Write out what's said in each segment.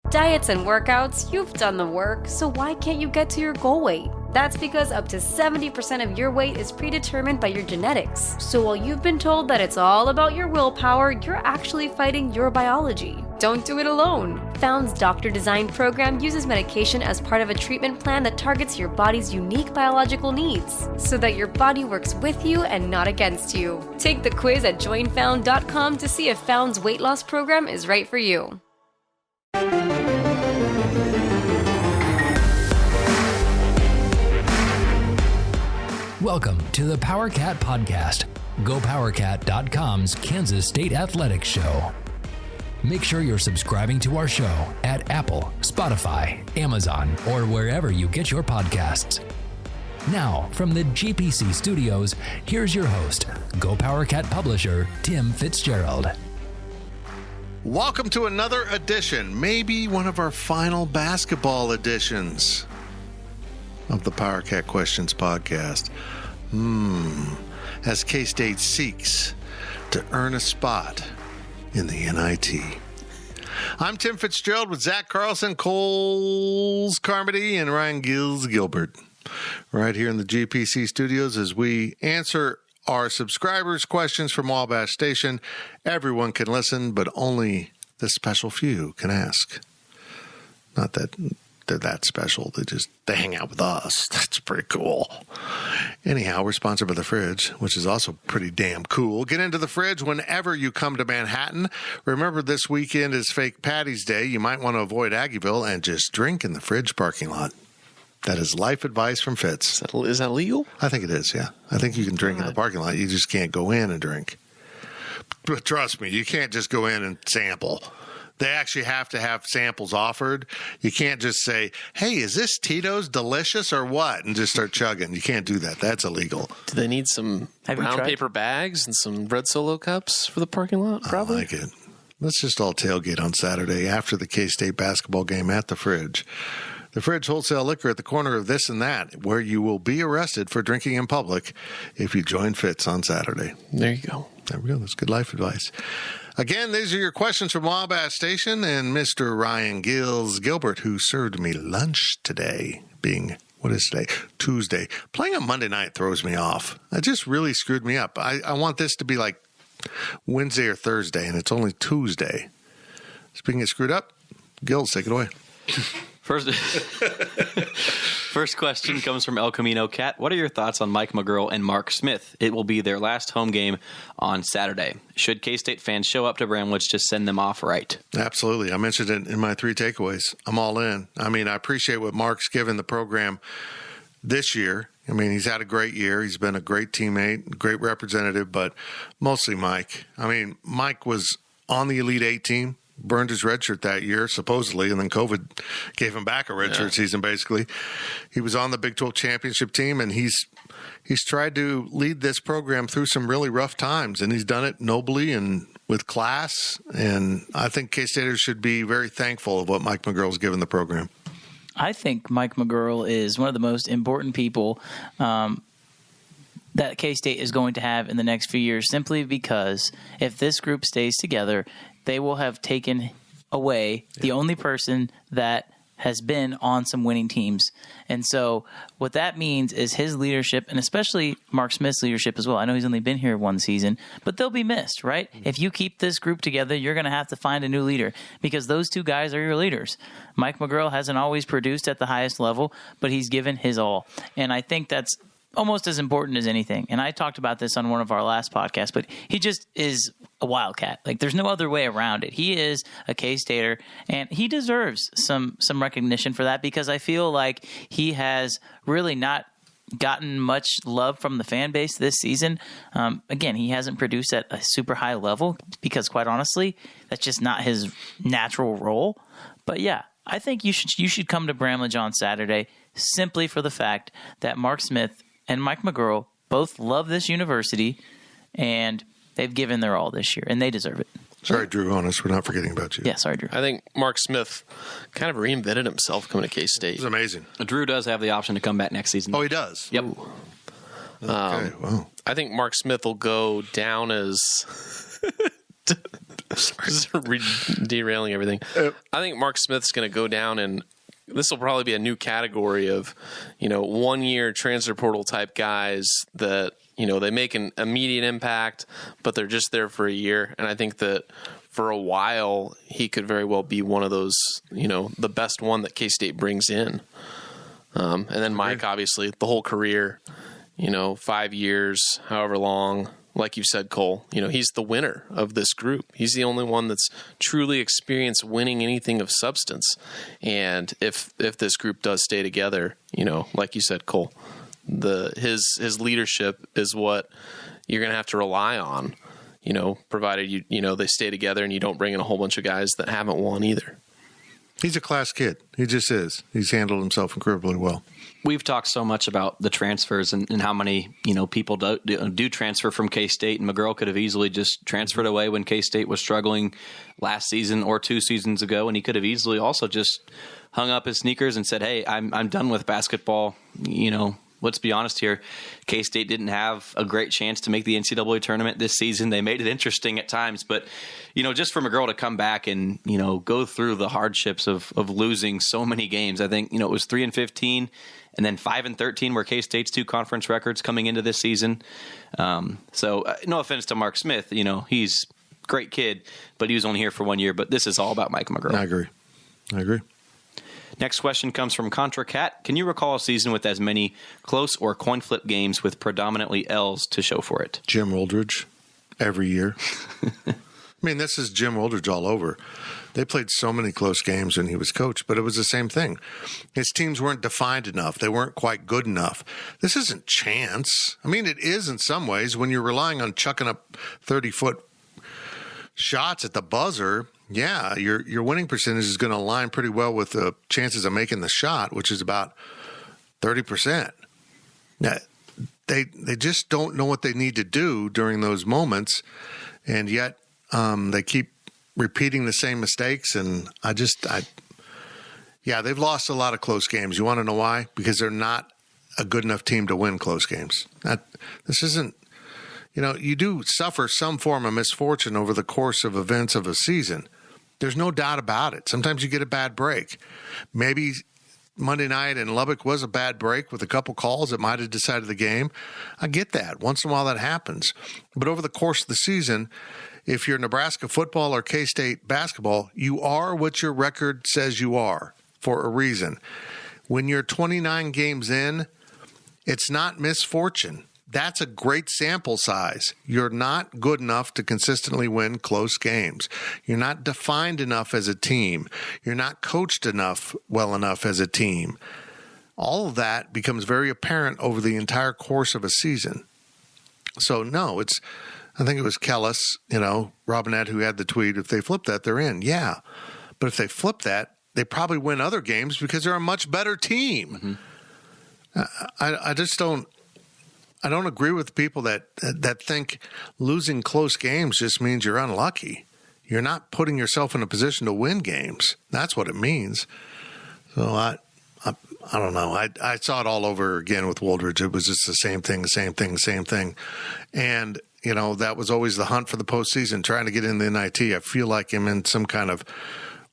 Diets and workouts, you've done the work, so why can't you get to your goal weight? That's because up to 70% of your weight is predetermined by your genetics. So while you've been told that it's all about your willpower, you're actually fighting your biology. Don't do it alone. Found's Doctor Design program uses medication as part of a treatment plan that targets your body's unique biological needs, so that your body works with you and not against you. Take the quiz at joinfound.com to see if Found's weight loss program is right for you. Welcome to the PowerCat Podcast, GoPowerCat.com's Kansas State Athletics Show. Make sure you're subscribing to our show at Apple, Spotify, Amazon, or wherever you get your podcasts. Now, from the GPC studios, here's your host, GoPowerCat publisher, Tim Fitzgerald. Welcome to another edition, maybe one of our final basketball editions of the PowerCat Questions podcast. As K-State seeks to earn a spot in the NIT. I'm Tim Fitzgerald with Zach Carlson, Coles Carmody, and Ryan Gilbert, right here in the GPC studios as we answer our subscribers' questions from Wabash Station. Everyone can listen, but only the special few can ask. Not that they're that special. They hang out with us. That's pretty cool. Anyhow, we're sponsored by The Fridge, which is also pretty damn cool. Get into The Fridge whenever you come to Manhattan. Remember, this weekend is Fake Patty's Day. You might want to avoid Aggieville and just drink in the Fridge parking lot. That is life advice from Fitz. Is that legal? I think it is, yeah. I think you can drink in the parking lot. You just can't go in and drink. But trust me, you can't just go in and sample. They actually have to have samples offered. You can't just say, hey, is this Tito's delicious or what? And just start chugging. You can't do that. That's illegal. Do they need some brown paper bags and some red Solo cups for the parking lot? Probably. I like it. Let's just all tailgate on Saturday after the K-State basketball game at The Fridge. The Fridge wholesale liquor at the corner of this and that, where you will be arrested for drinking in public if you join Fitz on Saturday. There you go. There we go. That's good life advice. Again, these are your questions from Wabash Station and Mr. Ryan Gilbert, who served me lunch today, being, what is today? Tuesday. Playing on Monday night throws me off. It just really screwed me up. I want this to be like Wednesday or Thursday, and it's only Tuesday. Speaking of screwed up, Gills, take it away. First question comes from El Camino Cat. What are your thoughts on Mike McGuirl and Mark Smith? It will be their last home game on Saturday. Should K-State fans show up to Bramlage to send them off right? Absolutely. I mentioned it in my 3 takeaways. I'm all in. I mean, I appreciate what Mark's given the program this year. I mean, he's had a great year. He's been a great teammate, great representative, but mostly Mike. I mean, Mike was on the Elite 8 team. Burned his red shirt that year, supposedly, and then COVID gave him back a red shirt season, basically. He was on the Big 12 championship team, and he's tried to lead this program through some really rough times, and he's done it nobly and with class, and I think K-Staters should be very thankful of what Mike McGuirl's given the program. I think Mike McGuirl is one of the most important people that K-State is going to have in the next few years, simply because if this group stays together, they will have taken away the only person that has been on some winning teams. And so what that means is his leadership, and especially Mark Smith's leadership as well. I know he's only been here 1 season, but they'll be missed, right? If you keep this group together, you're going to have to find a new leader because those 2 guys are your leaders. Mike McGuirl hasn't always produced at the highest level, but he's given his all. And I think that's almost as important as anything. And I talked about this on one of our last podcasts, but he just is a Wildcat. Like, there's no other way around it. He is a K-Stater, and he deserves some recognition for that because I feel like he has really not gotten much love from the fan base this season. Again, he hasn't produced at a super high level because, quite honestly, that's just not his natural role. But yeah, I think you should come to Bramlage on Saturday simply for the fact that Mark Smith and Mike McGuirl both love this university, and they've given their all this year, and they deserve it. Sorry, Drew Honest, we're not forgetting about you. Yeah, sorry, Drew. I think Mark Smith kind of reinvented himself coming to K-State. It's amazing. Drew does have the option to come back next season. Oh, he does? Yep. Okay, wow. I think Mark Smith will go down as derailing everything. I think Mark Smith's going to go down, and this will probably be a new category of, 1-year transfer portal type guys that, they make an immediate impact, but they're just there for a year. And I think that for a while, he could very well be one of those, the best one that K-State brings in. And then Mike, obviously, the whole career, 5 years, however long. Like you said, Cole, he's the winner of this group. He's the only one that's truly experienced winning anything of substance. And if this group does stay together, like you said, Cole, his leadership is what you're going to have to rely on, provided they stay together and you don't bring in a whole bunch of guys that haven't won either. He's a class kid. He just is. He's handled himself incredibly well. We've talked so much about the transfers and how many people do transfer from K-State, and McGurl could have easily just transferred away when K-State was struggling last season or 2 seasons ago, and he could have easily also just hung up his sneakers and said, "Hey, I'm done with basketball." Let's be honest here. K-State didn't have a great chance to make the NCAA tournament this season. They made it interesting at times, but just for McGurl to come back and go through the hardships of losing so many games. I think it was 3-15. And then 5-13 were K-State's 2 conference records coming into this season. So no offense to Mark Smith, he's a great kid, but he was only here for 1 year. But this is all about Mike McGurl. I agree. Next question comes from Contra Cat. Can you recall a season with as many close or coin flip games with predominantly L's to show for it? Jim Oldridge, every year. This is Jim Oldridge all over. They played so many close games when he was coach, but it was the same thing. His teams weren't defined enough. They weren't quite good enough. This isn't chance. It is in some ways when you're relying on chucking up 30-foot shots at the buzzer. Yeah, your winning percentage is going to align pretty well with the chances of making the shot, which is about 30%. Now, they just don't know what they need to do during those moments, and yet they keep repeating the same mistakes, and they've lost a lot of close games. You want to know why? Because they're not a good enough team to win close games. This isn't, you do suffer some form of misfortune over the course of events of a season. There's no doubt about it. Sometimes you get a bad break. Maybe Monday night in Lubbock was a bad break with a couple calls that might have decided the game. I get that. Once in a while that happens. But over the course of the season, if you're Nebraska football or K-State basketball, you are what your record says you are for a reason. When you're 29 games in, it's not misfortune. That's a great sample size. You're not good enough to consistently win close games. You're not defined enough as a team. You're not coached well enough as a team. All of that becomes very apparent over the entire course of a season. So, no, I think it was Kellis, Robinette, who had the tweet. If they flip that, they're in. Yeah. But if they flip that, they probably win other games because they're a much better team. Mm-hmm. I don't agree with people that think losing close games just means you're unlucky. You're not putting yourself in a position to win games. That's what it means. So I don't know. I saw it all over again with Woldridge. It was just the same thing. And, that was always the hunt for the postseason, trying to get in the NIT. I feel like I'm in some kind of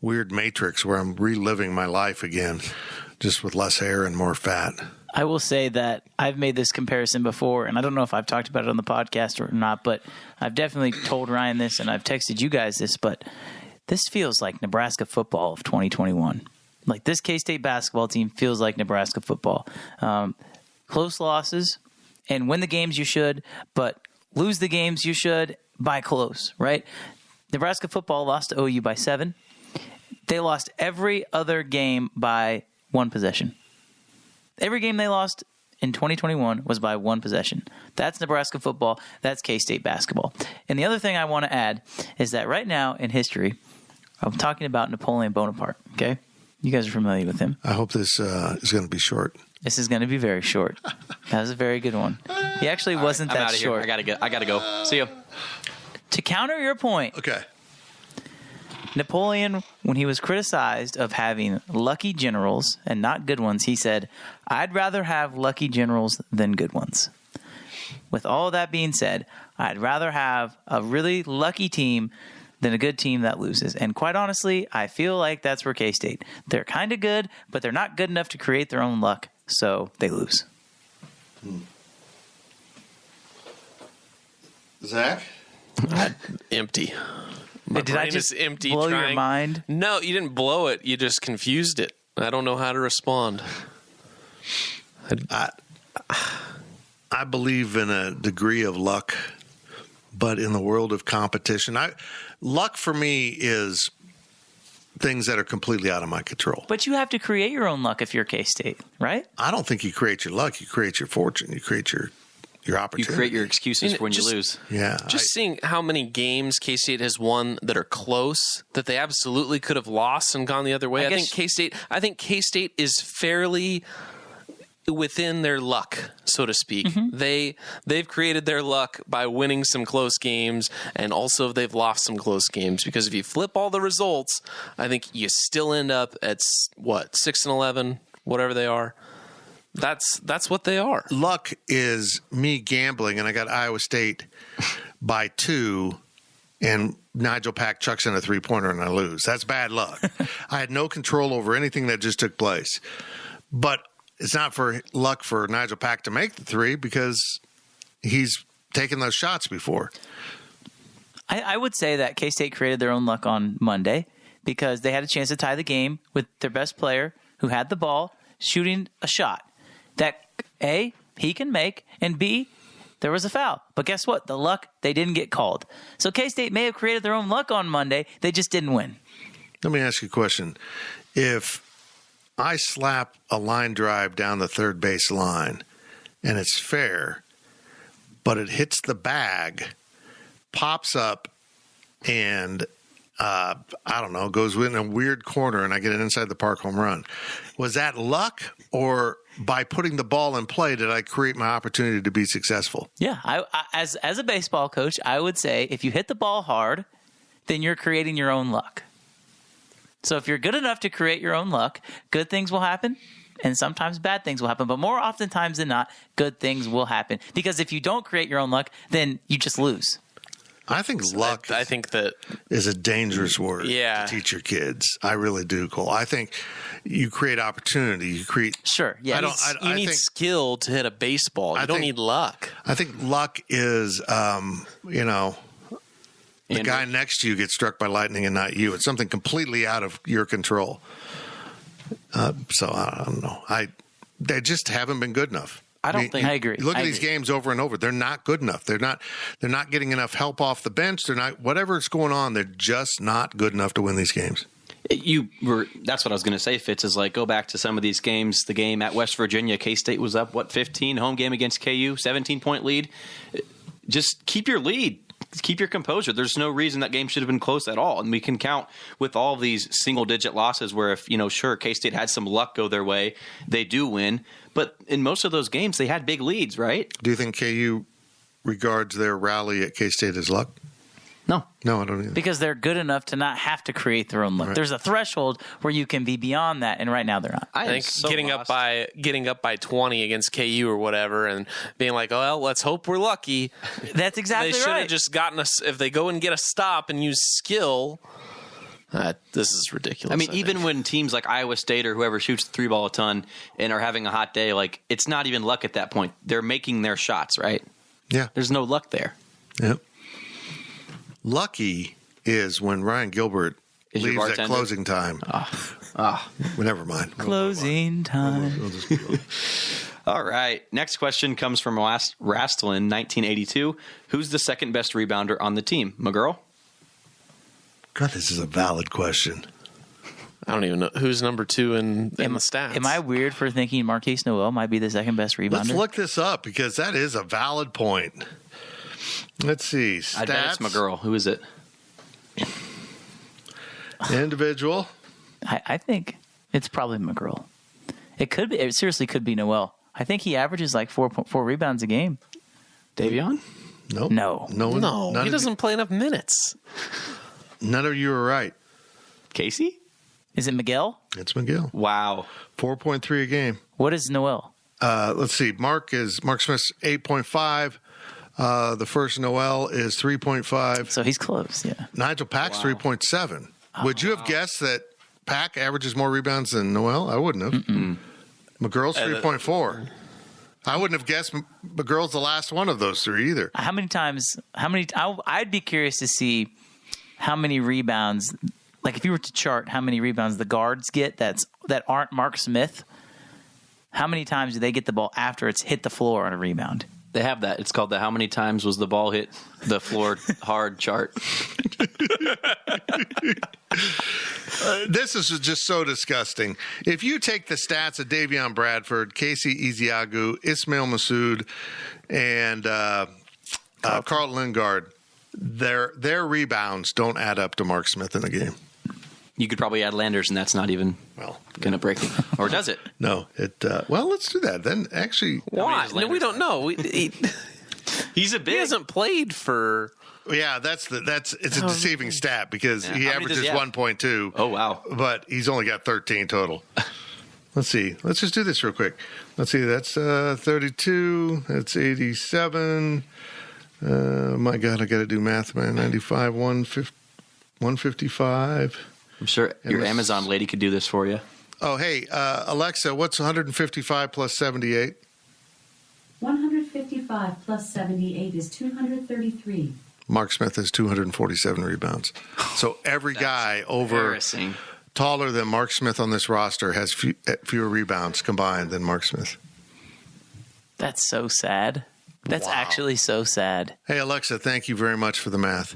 weird matrix where I'm reliving my life again, just with less hair and more fat. I will say that I've made this comparison before, and I don't know if I've talked about it on the podcast or not, but I've definitely told Ryan this, and I've texted you guys this, but this feels like Nebraska football of 2021. Like, this K-State basketball team feels like Nebraska football. Close losses, and win the games you should, but lose the games you should by close, right? Nebraska football lost to OU by 7. They lost every other game by 1 possession. Every game they lost in 2021 was by 1 possession. That's Nebraska football. That's K-State basketball. And the other thing I want to add is that right now in history, I'm talking about Napoleon Bonaparte, okay? You guys are familiar with him. I hope this is going to be short. This is going to be very short. That was a very good one. He actually wasn't that short. I gotta go. See you. To counter your point, okay. Napoleon, when he was criticized of having lucky generals and not good ones, he said, "I'd rather have lucky generals than good ones." With all of that being said, I'd rather have a really lucky team than a good team that loses. And quite honestly, I feel like that's where K-State. They're kind of good, but they're not good enough to create their own luck, so they lose. Zach? Empty. My Did I brain just is empty. blow your mind? No, you didn't blow it. You just confused it. I don't know how to respond. I believe in a degree of luck, but in the world of competition, luck for me is things that are completely out of my control. But you have to create your own luck if you're K-State, right? I don't think you create your luck. You create your fortune. You create your opportunity. You create your excuses for when you lose. Yeah. Just seeing how many games K-State has won that are close, that they absolutely could have lost and gone the other way. I think K-State is fairly within their luck, so to speak. They've created their luck by winning some close games, and also they've lost some close games, because if you flip all the results, I think you still end up at 6-11, whatever they are. That's what they are. Luck is me gambling, and I got Iowa State by 2, and Nigel Pack chucks in a 3-pointer and I lose. That's bad luck. I had no control over anything that just took place. But it's not for luck for Nigel Pack to make the 3, because he's taken those shots before. I would say that K-State created their own luck on Monday because they had a chance to tie the game with their best player who had the ball shooting a shot that, A, he can make, and B, there was a foul. But guess what? The luck, they didn't get called. So K-State may have created their own luck on Monday. They just didn't win. Let me ask you a question. If I slap a line drive down the third base line and it's fair, but it hits the bag, pops up, and I don't know, goes in a weird corner and I get an inside the park home run. Was that luck, or by putting the ball in play did I create my opportunity to be successful? Yeah, I as a baseball coach, I would say if you hit the ball hard, then you're creating your own luck. So if you're good enough to create your own luck, good things will happen, and sometimes bad things will happen. But more oftentimes than not, good things will happen. Because if you don't create your own luck, then you just lose. I think luck I think that is a dangerous word to teach your kids. I really do, Cole. I think you create opportunity. You create. Sure. Yeah. you need skill to hit a baseball. You don't need luck. I think luck is, the guy next to you gets struck by lightning and not you. It's something completely out of your control. So I don't know. They just haven't been good enough. I agree. Look at these games over and over. They're not good enough. They're not getting enough help off the bench. They're not, whatever's going on, they're just not good enough to win these games. That's what I was going to say, Fitz, is like go back to some of these games. The game at West Virginia, K-State was up, 15? Home game against KU, 17-point lead. Just keep your lead. Keep your composure. There's no reason that game should have been close at all. And we can count with all these single-digit losses where if, sure, K-State had some luck go their way, they do win. But in most of those games, they had big leads, right? Do you think KU regards their rally at K-State as luck? No, I don't either. Because they're good enough to not have to create their own luck. Right. There's a threshold where you can be beyond that, and right now they're not. I think getting up by 20 against KU or whatever, and being like, "Oh well, let's hope we're lucky." That's exactly right. They should have just gotten us. If they go and get a stop and use skill, this is ridiculous. I mean, even when teams like Iowa State or whoever shoots the 3-ball a ton and are having a hot day, like it's not even luck at that point. They're making their shots, right? Yeah, there's no luck there. Yep. Lucky is when Ryan Gilbert leaves at closing time. Well, never mind. Closing time. All right. Next question comes from Rastlin, 1982. Who's the second best rebounder on the team? McGurl? God, this is a valid question. I don't even know who's number 2 in the stats. Am I weird for thinking Marquise Noel might be the second best rebounder? Let's look this up because that is a valid point. Let's see. Stats. I bet it's McGurl. Who is it? Individual. I think it's probably McGurl. It could be. It seriously could be Noel. I think he averages like 4 rebounds a game. Davion? Nope. No. He doesn't play enough minutes. None of you are right. Casey? Is it Miguel? It's Miguel. Wow. 4.3 a game. What is Noel? Let's see. Mark Smith's 8.5. The first Noel is 3.5. So he's close, yeah. Nigel Pack's 3.7. Would you have guessed that Pack averages more rebounds than Noel? I wouldn't have. McGurl's 3.4. I wouldn't have guessed McGurl's the last one of those three either. I'd be curious to see how many rebounds, like if you were to chart how many rebounds the guards get that aren't Mark Smith, how many times do they get the ball after it's hit the floor on a rebound? They have that. It's called the how many times was the ball hit the floor hard chart. This is just so disgusting. If you take the stats of Davion Bradford, Casey Iziagu, Ismail Massoud, and Carl Lingard, their rebounds don't add up to Mark Smith in a game. You could probably add Landers, and that's not even going to break it. Or does it? No. Well, let's do that. Then actually... Why? No, we don't know. He's a big... He hasn't played for... Yeah, it's a deceiving stat because he averages 1.2. Oh, wow. But he's only got 13 total. Let's see. Let's just do this real quick. Let's see. That's 32. That's 87. My God, I got to do math, man. 95, 155. I'm sure your Amazon lady could do this for you. Oh, hey, Alexa, what's 155 plus 78? 155 plus 78 is 233. Mark Smith has 247 rebounds. So every guy taller than Mark Smith on this roster has fewer rebounds combined than Mark Smith. That's so sad. That's actually so sad. Hey, Alexa, thank you very much for the math.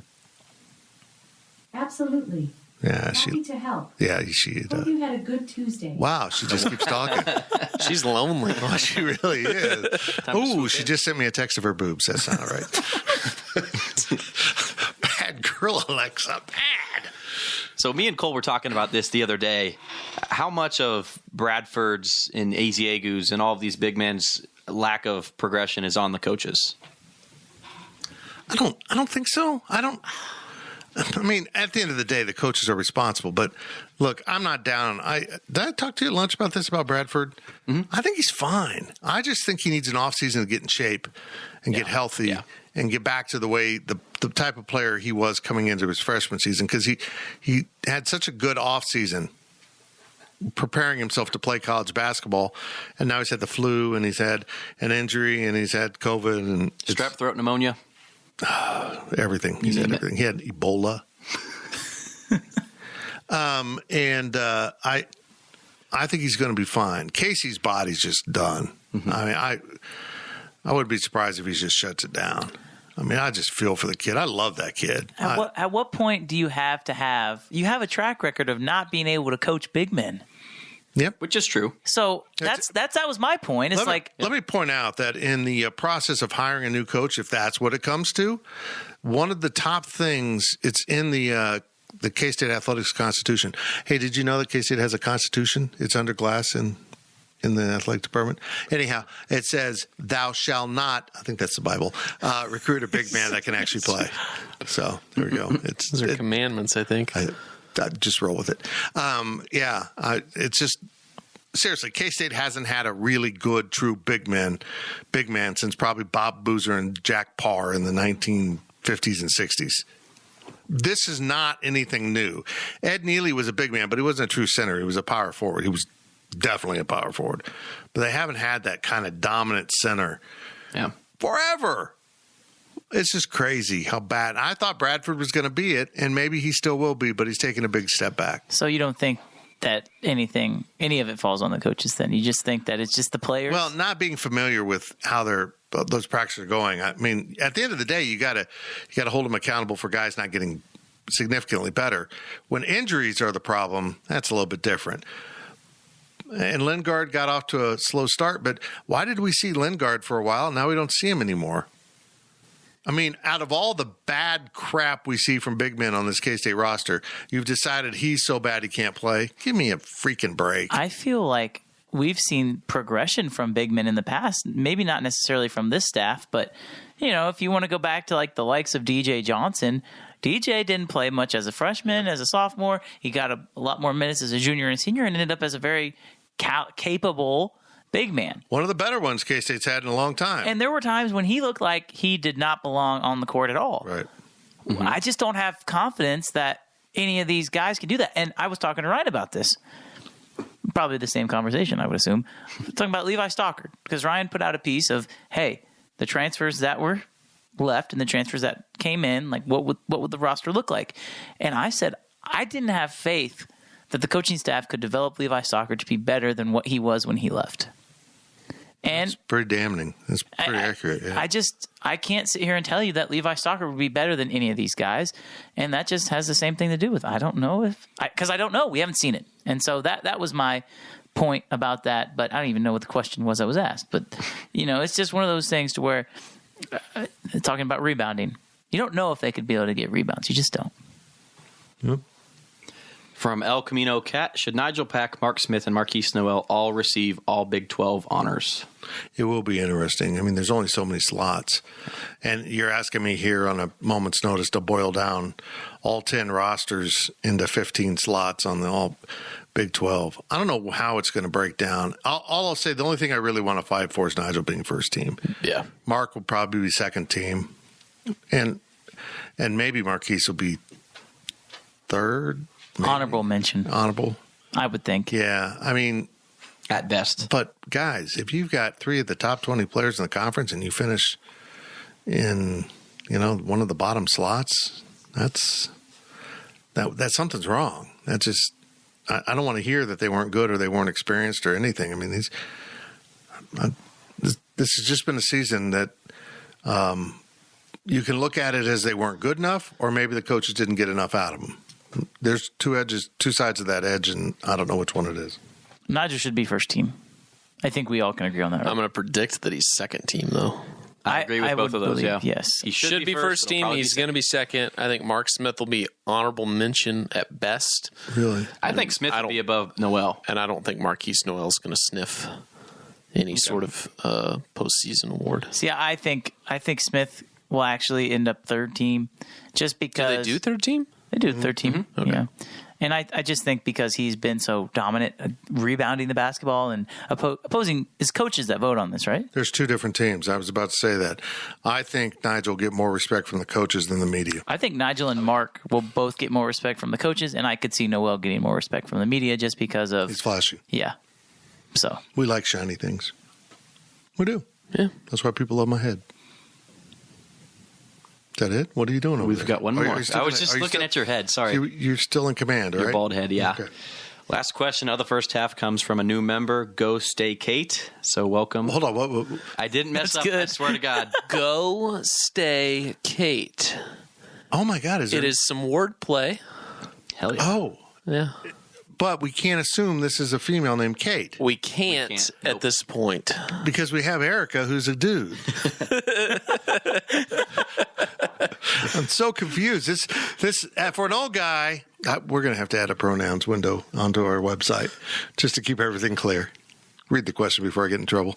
Absolutely. Yeah, Happy to help. Yeah, she Hope you had a good Tuesday. Wow, she just keeps talking. She's lonely. Oh, she really is. Ooh, she just sent me a text of her boobs. That's not right. Bad girl, Alexa. Bad. So me and Cole were talking about this the other day. How much of Bradford's and Iziegu's and all of these big men's lack of progression is on the coaches? I don't think so. I mean, at the end of the day, the coaches are responsible. But look, I'm not down. Did I talk to you at lunch about this, about Bradford? Mm-hmm. I think he's fine. I just think he needs an offseason to get in shape and get healthy and get back to the way the type of player he was coming into his freshman season, because he had such a good offseason preparing himself to play college basketball, and now he's had the flu and he's had an injury and he's had COVID and strep throat pneumonia. Everything. He's had everything. He had Ebola. I think he's going to be fine. Casey's body's just done. Mm-hmm. I mean, I wouldn't be surprised if he just shuts it down. I mean, I just feel for the kid. I love that kid. At what point do you have a track record of not being able to coach big men? Yep, which is true. So that was my point. It's let me point out that in the process of hiring a new coach, if that's what it comes to, one of the top things, it's in the K-State Athletics Constitution. Hey, did you know that K-State has a Constitution? It's under glass in the athletic department. Anyhow, it says, "Thou shalt not," I think that's the Bible, recruit a big man that can actually play. So there we go. Those are commandments, I think. I'd just roll with it. It's just seriously, K-State hasn't had a really good, true big man since probably Bob Boozer and Jack Parr in the 1950s and 60s. This is not anything new. Ed Neely was a big man, but he wasn't a true center. He was a power forward. He was definitely a power forward. But they haven't had that kind of dominant center forever. It's just crazy how bad. I thought Bradford was going to be it, and maybe he still will be, but he's taking a big step back. So you don't think that any of it falls on the coaches then? You just think that it's just the players? Well, not being familiar with how those practices are going. I mean, at the end of the day, you got to hold them accountable for guys not getting significantly better. When injuries are the problem, that's a little bit different. And Lingard got off to a slow start, but why did we see Lingard for a while? Now we don't see him anymore. I mean, out of all the bad crap we see from big men on this K-State roster, you've decided he's so bad he can't play? Give me a freaking break. I feel like we've seen progression from big men in the past, maybe not necessarily from this staff, but, if you want to go back to like the likes of DJ Johnson, DJ didn't play much as a freshman, as a sophomore. He got a lot more minutes as a junior and senior and ended up as a very capable big man. One of the better ones K-State's had in a long time. And there were times when he looked like he did not belong on the court at all. Right. I just don't have confidence that any of these guys can do that. And I was talking to Ryan about this. Probably the same conversation, I would assume. Talking about Levi Stockard. Because Ryan put out a piece of, hey, the transfers that were left and the transfers that came in, like what would the roster look like? And I said, I didn't have faith that the coaching staff could develop Levi Stockard to be better than what he was when he left. And It's pretty damning. It's pretty accurate. Yeah. I can't sit here and tell you that Levi Stockard would be better than any of these guys. And that just has the same thing to do with, I don't know because I don't know. We haven't seen it. And so that was my point about that. But I don't even know what the question was I was asked. But, it's just one of those things to where, talking about rebounding, you don't know if they could be able to get rebounds. You just don't. Yep. From El Camino Cat, should Nigel Pack, Mark Smith, and Marquise Noel all receive all Big 12 honors? It will be interesting. I mean, there's only so many slots. And you're asking me here on a moment's notice to boil down all 10 rosters into 15 slots on the all Big 12. I don't know how it's going to break down. All I'll say, the only thing I really want to fight for is Nigel being first team. Yeah. Mark will probably be second team. And maybe Marquise will be third. Maybe. Honorable mention. Honorable. I would think. Yeah. I mean, At best. but guys, if you've got 3 of the top 20 players in the conference and you finish in, one of the bottom slots, that something's wrong. That's just, I don't want to hear that they weren't good or they weren't experienced or anything. I mean, this has just been a season that you can look at it as they weren't good enough, or maybe the coaches didn't get enough out of them. There's two sides of that edge, and I don't know which one it is. Nigel should be first team. I think we all can agree on that. Right? I'm going to predict that he's second team, though. I agree with both would of those, believe, yeah. Yes. He Should be first but he'll team. probably He's be going to be second. I think Mark Smith will be honorable mention at best. Really? I think Smith would be above Noel. And I don't think Marquise Noel is going to sniff any sort of postseason award. See, I think Smith will actually end up third team just Do because they do third team? They do third team. Okay. Yeah. And I just think because he's been so dominant rebounding the basketball and opposing his coaches that vote on this, right? There's 2 different teams. I was about to say that. I think Nigel will get more respect from the coaches than the media. I think Nigel and Mark will both get more respect from the coaches, and I could see Noel getting more respect from the media just because of He's flashy. Yeah. So We like shiny things. We do. Yeah. That's why people love my head. Is that it? What are you doing over We've there? got one Are you- more. are you still I was gonna- just are you looking still- at your head. Sorry. You're still in command, all Your right? bald head, yeah. Okay. Last question of the first half comes from a new member, Go Stay Kate. So welcome. Hold on. What? I didn't mess That's up. I good. swear to God. Go stay Kate. Oh, my God. It is some wordplay. Hell yeah. Oh. Yeah. But we can't assume this is a female named Kate We can't, Nope. at this point. because we have Erica, who's a dude. I'm so confused. This for an old guy, we're going to have to add a pronouns window onto our website just to keep everything clear. Read the question before I get in trouble.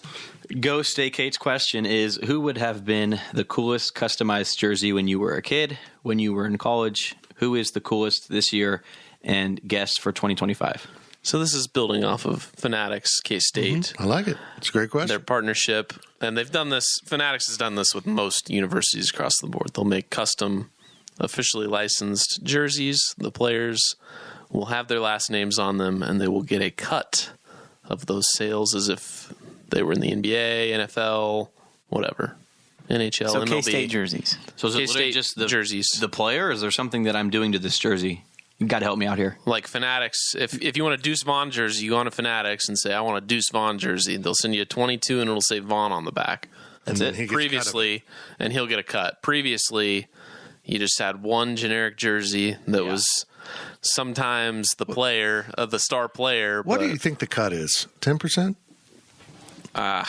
Go Stay Kate's question is, who would have been the coolest customized jersey when you were a kid, when you were in college? Who is the coolest this year? And guests for 2025. So this is building off of Fanatics, K-State, I like it. It's a great question. their partnership. And they've done this, Fanatics has done this with most universities across the board. They'll make custom, officially licensed jerseys. The players will have their last names on them, and they will get a cut of those sales as if they were in the NBA, NFL, whatever. NHL, so MLB. K-State jerseys. So is it literally K-State just the jerseys. the player, or is there something that I'm doing to this jersey? You got to help me out here. Like Fanatics, if you want a Deuce Vaughn jersey, you go on to Fanatics and say, I want a Deuce Vaughn jersey. They'll send you a 22 and it'll say Vaughn on the back. And then he gets Previously, and he'll get a cut. Previously, you just had one generic jersey that was sometimes the player, the star player. What do but you think the cut is? 10%? I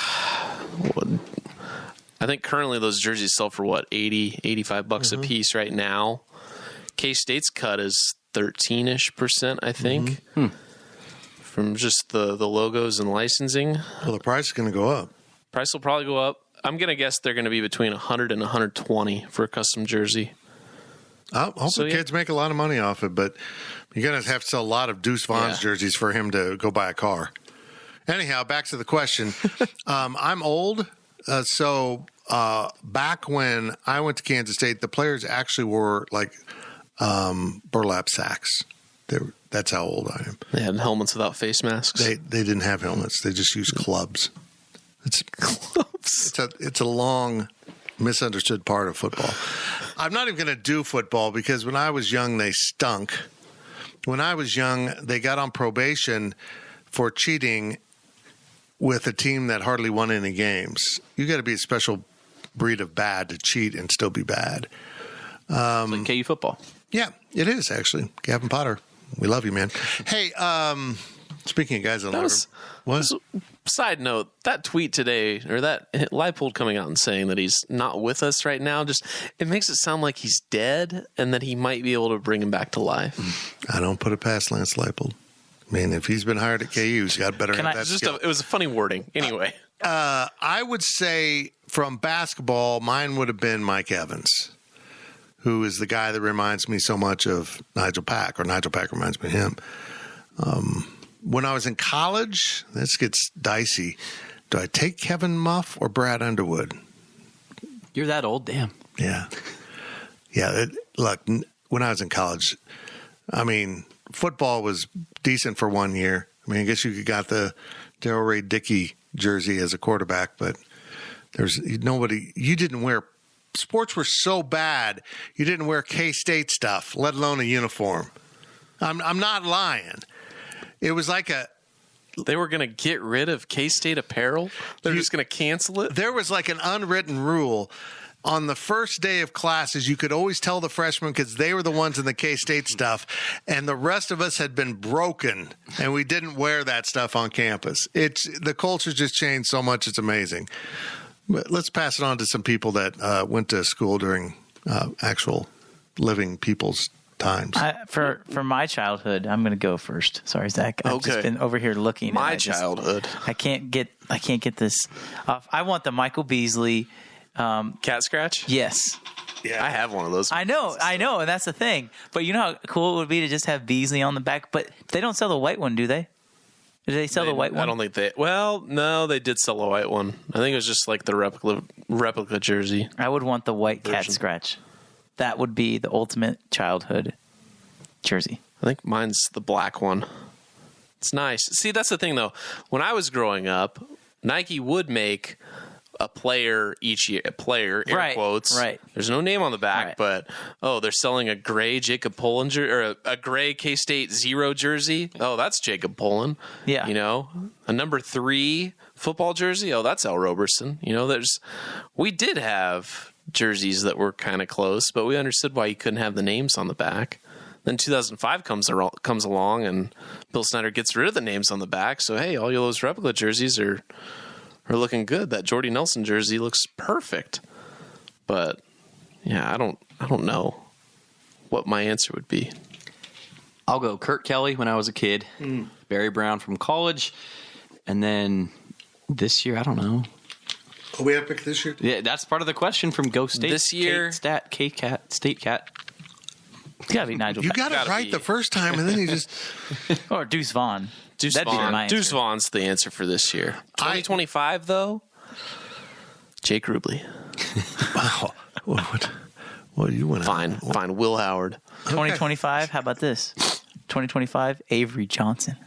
think currently those jerseys sell for what, 80, 85 bucks a piece right now. K-State's cut is 13-ish%, I think, from just the logos and licensing. Well, the price is going to go up. Price will probably go up. I'm going to guess they're going to be between 100 and 120 for a custom jersey. I hope So, the yeah. kids make a lot of money off it, but you're going to have to sell a lot of Deuce Vaughn's jerseys for him to go buy a car. Anyhow, back to the question. I'm old, so back when I went to Kansas State, the players actually wore like burlap sacks. That's how old I am. They had helmets without face masks. They didn't have helmets. They just used clubs. It's a long misunderstood part of football. I'm not even going to do football because when I was young, they stunk. When I was young, they got on probation for cheating with a team that hardly won any games. You got to be a special breed of bad to cheat and still be bad. Like KU football. Yeah, it is actually. Gavin Potter, we love you, man. Hey, speaking of guys that was side note, that tweet today, or that Leipold coming out and saying that he's not with us right now, just it makes it sound like he's dead and that he might be able to bring him back to life. I don't put it past Lance Leipold. I mean, if he's been hired at KU, he's got better. It was a funny wording. Anyway, I would say from basketball, mine would have been Mike Evans, who is the guy that reminds me so much of Nigel Pack, or Nigel Pack reminds me of him. When I was in college, this gets dicey. Do I take Kevin Muff or Brad Underwood? You're that old? Damn. Yeah. Yeah. Look, when I was in college, I mean, football was decent for 1 year. I mean, I guess you got the Darrell Ray Dickey jersey as a quarterback, but there's nobody. You didn't wear. Sports were so bad, you didn't wear K-State stuff, let alone a uniform. I'm not lying. It was like they were going to get rid of K-State apparel. They're just going to cancel it. There was like an unwritten rule. On the first day of classes, you could always tell the freshmen because they were the ones in the K-State stuff, and the rest of us had been broken, and we didn't wear that stuff on campus. The culture just changed so much; it's amazing. But let's pass it on to some people that went to school during actual living people's times. For my childhood, I'm going to go first. Sorry, Zach. I've just been over here looking. My childhood. I can't get this off. I want the Michael Beasley. Cat scratch? Yes. Yeah. I have one of those. I know, and that's the thing. But you know how cool it would be to just have Beasley on the back? But they don't sell the white one, do they? Do they sell the white one? I don't think they... Well, no, they did sell a white one. I think it was just like the replica jersey. I would want the white cat scratch. That would be the ultimate childhood jersey. I think mine's the black one. It's nice. See, that's the thing, though. When I was growing up, Nike would make a player each year, air quotes. Right. There's no name on the back, but they're selling a gray Jacob Pullen or a gray K-State 0 jersey. Oh, that's Jacob Pullen. Yeah. You know, a number 3 football jersey. Oh, that's Al Roberson. You know, we did have jerseys that were kind of close, but we understood why you couldn't have the names on the back. Then 2005 comes along, and Bill Snyder gets rid of the names on the back. So hey, all those replica jerseys are looking good. That Jordy Nelson jersey looks perfect. But yeah, I don't know what my answer would be. I'll go Kurt Kelly when I was a kid, Barry Brown from college, and then this year, I don't know. Oh, we have to pick this year? Yeah, that's part of the question from Go State. This year, State Cat. It's got to be Nigel. You got it right the first time, and then you just... Or Deuce Vaughn. Deuce Vaughn's the answer for this year. 2025, though, Jake Rubley. Wow. What do you want? Fine. Will Howard. 2025, how about this? 2025, Avery Johnson.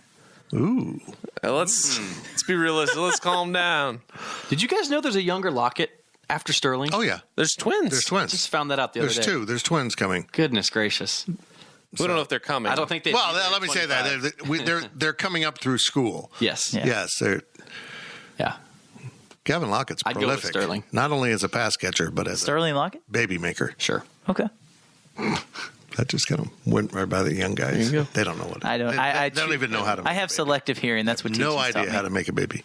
Ooh. Let's be realistic. Let's calm down. Did you guys know there's a younger Lockett after Sterling? Oh, yeah. There's twins. Just found that out the other day. There's two. There's twins coming. Goodness gracious. We don't know if they're coming. I don't think they. Well, let me say that they're coming up through school. Yes. Yeah. Yes. They're. Yeah. Gavin Lockett's I'd go with prolific. Sterling. Not only as a pass catcher, but as Sterling Lockett? a baby maker. Sure. Okay. That just kind of went right by the young guys. There you go. They don't know what. I don't. They don't even know how to. I have selective hearing. That's what teachers No taught idea me. how to make a baby.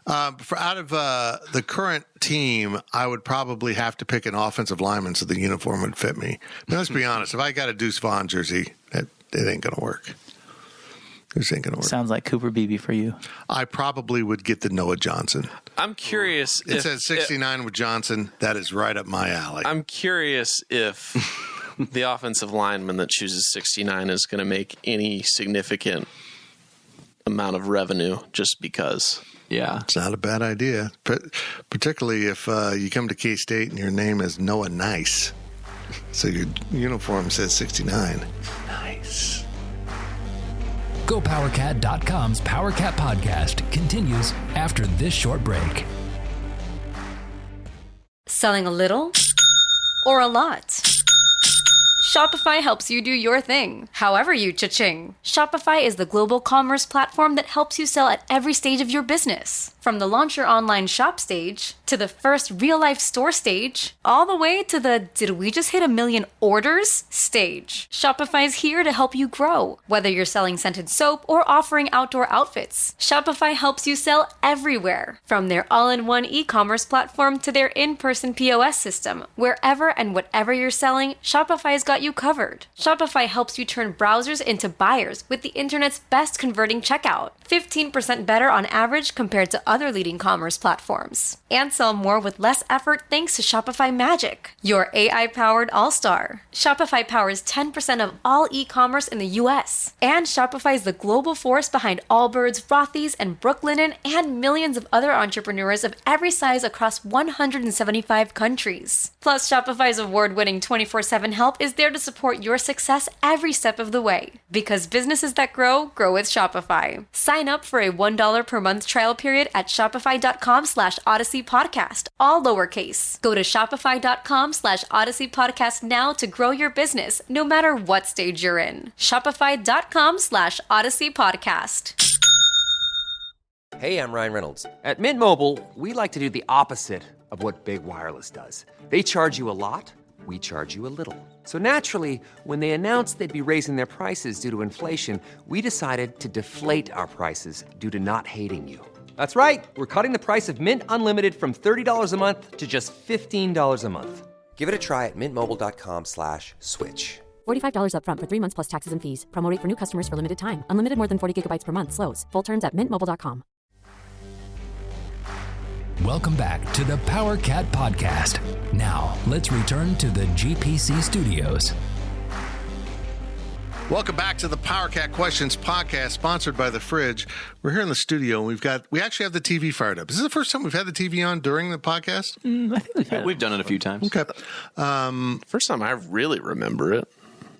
For out of the current team, I would probably have to pick an offensive lineman so the uniform would fit me. But let's be honest. If I got a Deuce Vaughn jersey, it ain't going to work. This ain't going to work. Sounds like Cooper Beebe for you. I probably would get the Noah Johnson. I'm curious. It says 69 with Johnson. That is right up my alley. I'm curious if the offensive lineman that chooses 69 is going to make any significant amount of revenue just because. Yeah. It's not a bad idea, particularly if you come to K-State and your name is Noah Nice. So your uniform says 69. Nice. GoPowerCat.com's PowerCat podcast continues after this short break. Selling a little or a lot? Shopify helps you do your thing, however you cha-ching. Shopify is the global commerce platform that helps you sell at every stage of your business. From the launch your online shop stage, to the first real-life store stage, all the way to the did we just hit 1 million orders stage. Shopify's here to help you grow. Whether you're selling scented soap or offering outdoor outfits, Shopify helps you sell everywhere. From their all-in-one e-commerce platform to their in-person POS system, wherever and whatever you're selling, Shopify's got you covered. Shopify helps you turn browsers into buyers with the internet's best converting checkout, 15% better on average compared to other leading commerce platforms. And sell more with less effort thanks to Shopify Magic, your AI-powered all-star. Shopify powers 10% of all e-commerce in the US. And Shopify is the global force behind Allbirds, Rothy's, and Brooklinen, and millions of other entrepreneurs of every size across 175 countries. Plus, Shopify's award-winning 24/7 help is there to support your success every step of the way. Because businesses that grow, grow with Shopify. Sign up for a $1 per month trial period at shopify.com/Odyssey Podcast, all lowercase. Go to shopify.com/Odyssey Podcast now to grow your business, no matter what stage you're in. Shopify.com/Odyssey Podcast. Hey, I'm Ryan Reynolds. At Mint Mobile, we like to do the opposite of what Big Wireless does. They charge you a lot, we charge you a little. So naturally, when they announced they'd be raising their prices due to inflation, we decided to deflate our prices due to not hating you. That's right. We're cutting the price of Mint Unlimited from $30 a month to just $15 a month. Give it a try at mintmobile.com/switch. $45 up front for 3 months plus taxes and fees. Promo rate for new customers for limited time. Unlimited more than 40 gigabytes per month. Slows full terms at mintmobile.com. Welcome back to the PowerCat podcast. Now, let's return to the GPC studios. Welcome back to the PowerCat Questions podcast, sponsored by The Fridge. We're here in the studio, and we actually have the TV fired up. Is this the first time we've had the TV on during the podcast? I think we've done it a few times. Okay. First time I really remember it.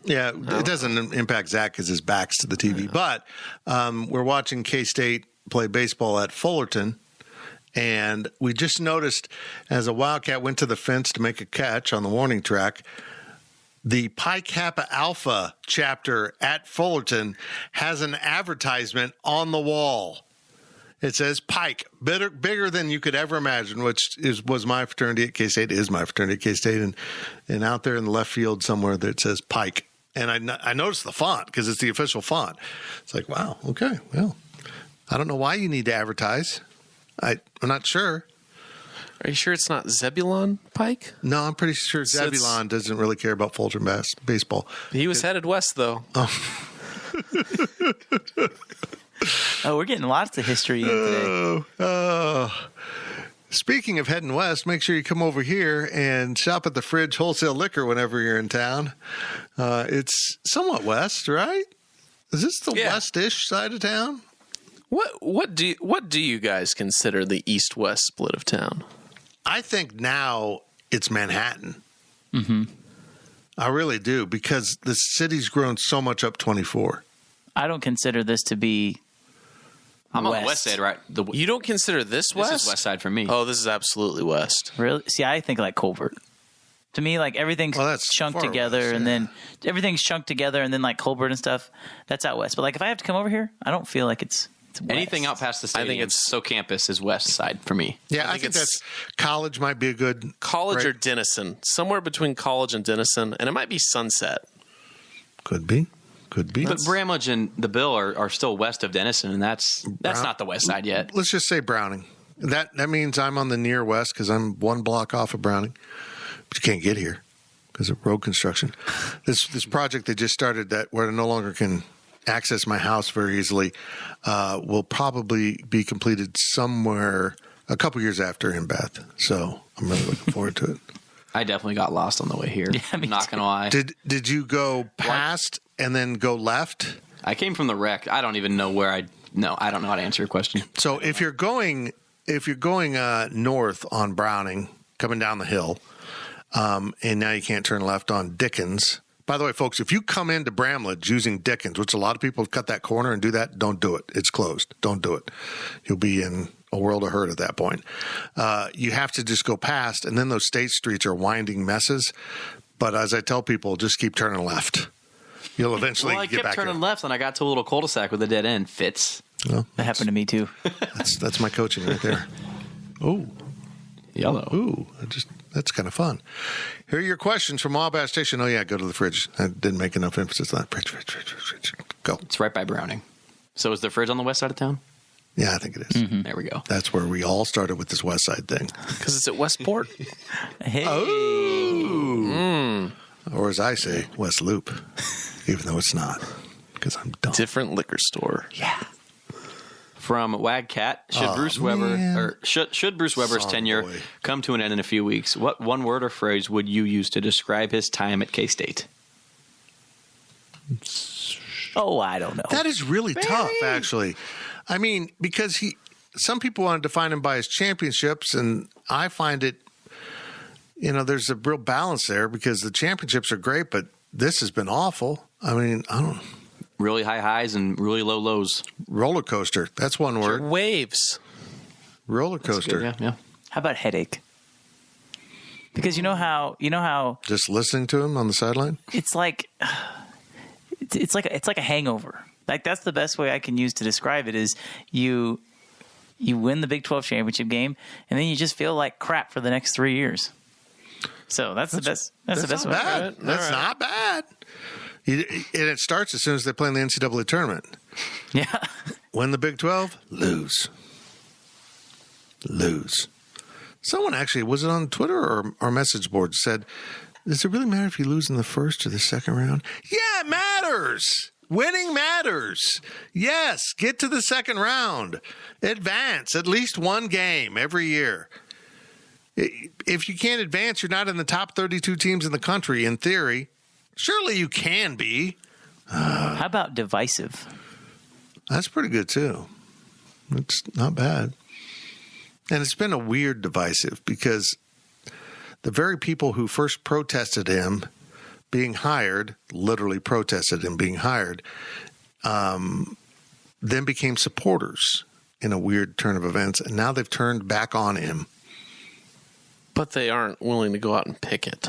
Yeah, it doesn't impact Zach because his back's to the TV. But we're watching K-State play baseball at Fullerton. And we just noticed as a Wildcat went to the fence to make a catch on the warning track, the Pi Kappa Alpha chapter at Fullerton has an advertisement on the wall. It says Pike, bigger than you could ever imagine, which was my fraternity at K-State, is my fraternity at K-State, and out there in the left field somewhere that says Pike. And I noticed the font because it's the official font. It's like, wow, okay, well, I don't know why you need to advertise. I'm not sure. Are you sure it's not Zebulon Pike? No, I'm pretty sure Zebulon doesn't really care about Fulton baseball. He was headed west, though. Oh, we're getting lots of history in today. Speaking of heading west, make sure you come over here and shop at the Fridge Wholesale Liquor whenever you're in town. It's somewhat west, right? Is this the west-ish side of town? What do you guys consider the east-west split of town? I think now it's Manhattan. Mm-hmm. I really do, because the city's grown so much up 24. I don't consider this to be I'm west. on the west side, right? You don't consider this west? This is west side for me. Oh, this is absolutely west. Really? See, I think like Colbert. To me, like everything's chunked together, west, and then everything's chunked together, and then like Colbert and stuff, that's out west. But like if I have to come over here, I don't feel like it's west. Anything out past the stadium. I think it's so campus is west side for me. Yeah, I think that's College might be a good College or Denison, somewhere between College and Denison, and it might be Sunset. Could be. But Bramlage and the Bill are still west of Denison, and that's not the west side yet. Let's just say Browning. That means I'm on the near west because I'm one block off of Browning. But you can't get here because of road construction. This project that just started where I no longer can access my house very easily will probably be completed somewhere a couple years after in Beth. So I'm really looking forward to it. I definitely got lost on the way here. Yeah, I'm not going to lie. Did you go past and then go left? I came from the wreck. I don't even know where I No, I don't know how to answer your question. So if you're going north on Browning, coming down the hill, and now you can't turn left on Dickens. By the way, folks, if you come into Bramlage using Dickens, which a lot of people have cut that corner and do that, don't do it. It's closed. Don't do it. You'll be in a world of hurt at that point. You have to just go past, and then those state streets are winding messes. But as I tell people, just keep turning left. You'll eventually Well, I get kept back turning here. left, and I got to a little cul-de-sac with a dead end. Fits. Well, That happened to me too. that's my coaching right there. Oh, Yellow. ooh, that's kind of fun. Here are your questions from Wabash Station. Oh, yeah, go to the fridge. I didn't make enough emphasis on that. Fridge. Go. It's right by Browning. So is the fridge on the west side of town? Yeah, I think it is. There we go. That's where we all started with this West Side thing. Because it's at Westport. Hey, Or as I say, West Loop, even though it's not, because I'm dumb. Different liquor store. Yeah. From Wagcat, should Oh, Bruce Weber man. or should Bruce Weber's Son tenure boy. come to an end in a few weeks? What one word or phrase would you use to describe his time at K-State? oh, I don't know. That is really tough, actually. I mean, because some people want to define him by his championships, and I find it, there's a real balance there because the championships are great, but this has been awful. I mean, I don't know. Really high highs and really low lows. Roller coaster. That's one word. Waves. Roller That's coaster. good, yeah. How about headache? Because you know how Just listening to him on the sideline? it's like it's like a hangover. Like that's the best way I can use to describe it is you win the Big 12 championship game and then you just feel like crap for the next 3 years. So that's the best. That's the best not way. bad. That's not bad. And it starts as soon as they play in the NCAA tournament. Yeah. Win the Big 12, lose. Someone actually, was it on Twitter or our message board, said, does it really matter if you lose in the first or the second round? Yeah, it matters. Winning matters. Yes, get to the second round. Advance at least one game every year. If you can't advance, you're not in the top 32 teams in the country, in theory. Surely you can be. How about divisive? That's pretty good, too. It's not bad. And it's been a weird divisive because the very people who first protested him being hired, literally protested him being hired, then became supporters in a weird turn of events. And now they've turned back on him. But they aren't willing to go out and pick it.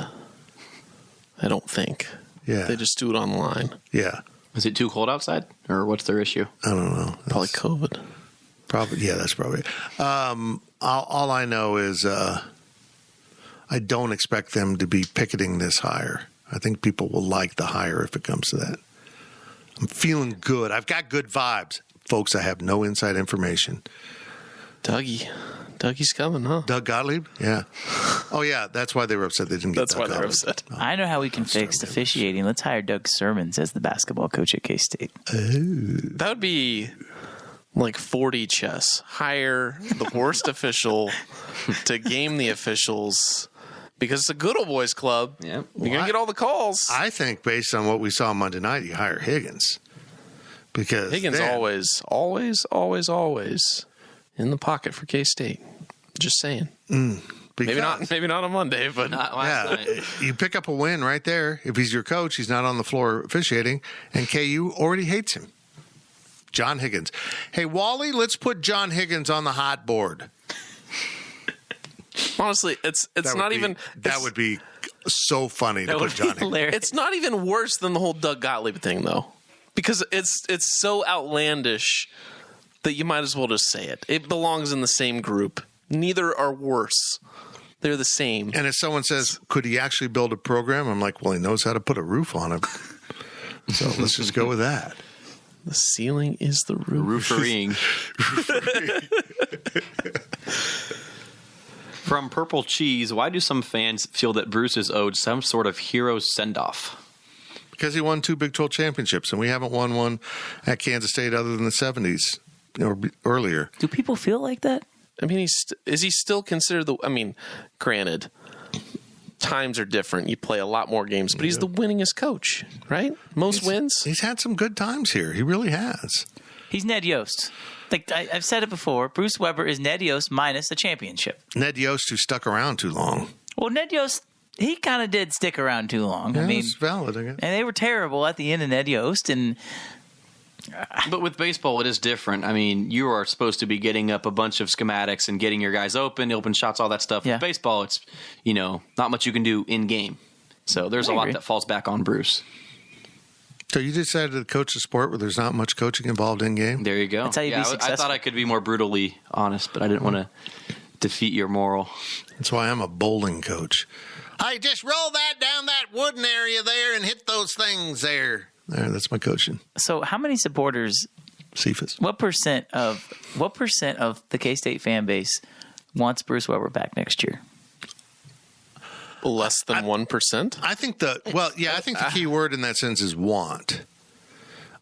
I don't think. Yeah. They just do it online. Yeah. Is it too cold outside, or what's their issue? I don't know. Probably COVID. Probably, yeah, that's probably it. All I know is I don't expect them to be picketing this hire. I think people will like the hire if it comes to that. I'm feeling good. I've got good vibes. Folks, I have no inside information. Dougie's coming, huh? Doug Gottlieb? Yeah. Oh, yeah, that's why they were upset they didn't get That's Doug why they're Gottlieb. upset. I know how we can fix officiating. Let's hire Doug Sermons as the basketball coach at K-State. That would be like 4D chess. Hire the worst official to game the officials because it's a good old boys club. Yeah. You're going to get all the calls. I think based on what we saw Monday night, you hire Higgins. Because Higgins then- always in the pocket for K-State. Just saying. because- Maybe not on Monday, but Not last Yeah, night. you pick up a win right there. If he's your coach, he's not on the floor officiating, and KU already hates him. John Higgins. Hey, Wally, let's put John Higgins on the hot board. honestly, it's not even That would be so funny to put John Higgins. It's not even worse than the whole Doug Gottlieb thing, though, because it's so outlandish that you might as well just say it. It belongs in the same group. Neither are worse. They're the same. And if someone says, could he actually build a program? I'm like, well, he knows how to put a roof on it. So let's just go with that. The ceiling is the roof. Rooferying. From Purple Cheese, why do some fans feel that Bruce is owed some sort of hero send-off? Because he won 2 Big 12 championships, and we haven't won one at Kansas State other than the 70s or earlier. Do people feel like that? I mean, is he still considered the? I mean, granted, times are different. You play a lot more games, but he's the winningest coach, right? Most wins. He's had some good times here. He really has. He's Ned Yost. Like I've said it before, Bruce Weber is Ned Yost minus a championship. Ned Yost, who stuck around too long. Well, Ned Yost, he kind of did stick around too long. Yeah, I mean, it's valid, I guess. and they were terrible at the end of Ned Yost. But with baseball, it is different. I mean, you are supposed to be getting up a bunch of schematics and getting your guys open shots, all that stuff. Yeah. With baseball, it's, not much you can do in game. So there's a lot that falls back on Bruce. So you decided to coach a sport where there's not much coaching involved in game? There you go. That's how you be I successful. thought I could be more brutally honest, but I didn't want to defeat your moral. That's why I'm a bowling coach. Hey, just roll that down that wooden area there and hit those things there. There, that's my coaching. So how many supporters, Cephas. what percent of the K-State fan base wants Bruce Weber back next year? Less than 1%. I think I think the key word in that sense is want.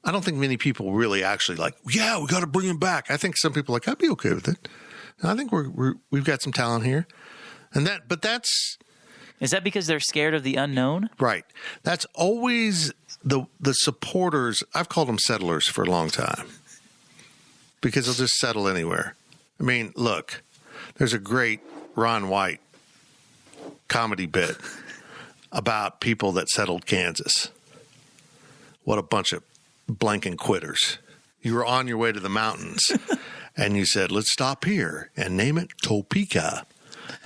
I don't think many people really actually like, yeah, we got to bring him back. I think some people are like, I'd be okay with it. And I think we've got some talent here. But that's Is that because they're scared of the unknown? right. That's always the supporters. I've called them settlers for a long time because they'll just settle anywhere. I mean, look, there's a great Ron White comedy bit about people that settled Kansas. What a bunch of blanking quitters. You were on your way to the mountains and you said, let's stop here and name it Topeka.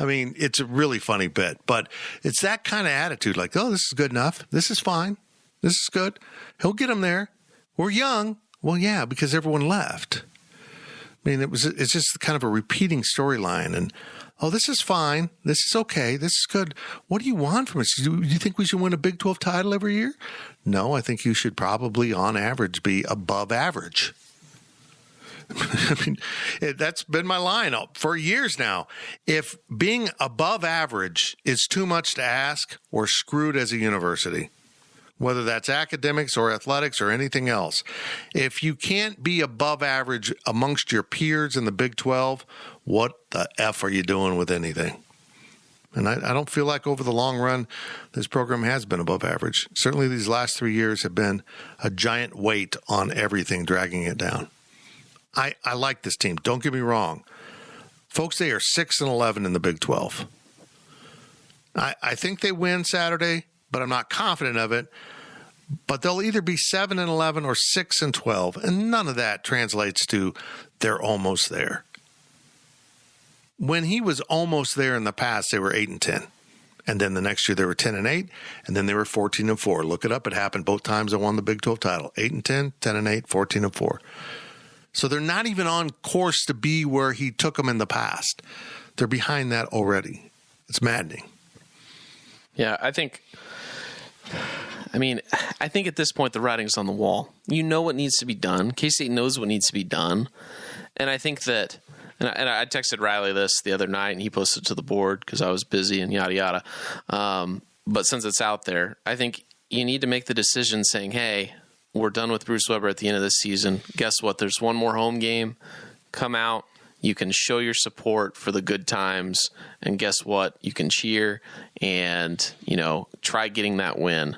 I mean, it's a really funny bit, but it's that kind of attitude like, oh, this is good enough. This is fine. This is good. He'll get them there. We're young. Well, yeah, because everyone left. I mean, it's just kind of a repeating storyline. And, oh, this is fine. This is okay. This is good. What do you want from us? Do you think we should win a Big 12 title every year? No, I think you should probably, on average, be above average. I mean, that's been my line for years now. If being above average is too much to ask, we're screwed as a university, whether that's academics or athletics or anything else. If you can't be above average amongst your peers in the Big 12, what the F are you doing with anything? And I don't feel like over the long run, this program has been above average. Certainly these last 3 years have been a giant weight on everything, dragging it down. I like this team. Don't get me wrong. Folks, they are 6-11 in the Big 12. I think they win Saturday, but I'm not confident of it. But they'll either be 7-11 or 6-12, and none of that translates to they're almost there. When he was almost there in the past, they were 8-10. And then the next year they were 10-8, and then they were 14-4. Look it up. It happened both times they won the Big 12 title. 8-10, 10-8, 14-4. So they're not even on course to be where he took them in the past. They're behind that already. It's maddening. Yeah, I think at this point the writing's on the wall. You know what needs to be done. K-State knows what needs to be done. And I think that, and I texted Riley this the other night, and he posted it to the board because I was busy and yada, yada. But since it's out there, I think you need to make the decision saying, hey, we're done with Bruce Weber at the end of this season. Guess what? There's one more home game. Come out. You can show your support for the good times. And guess what? You can cheer and, try getting that win.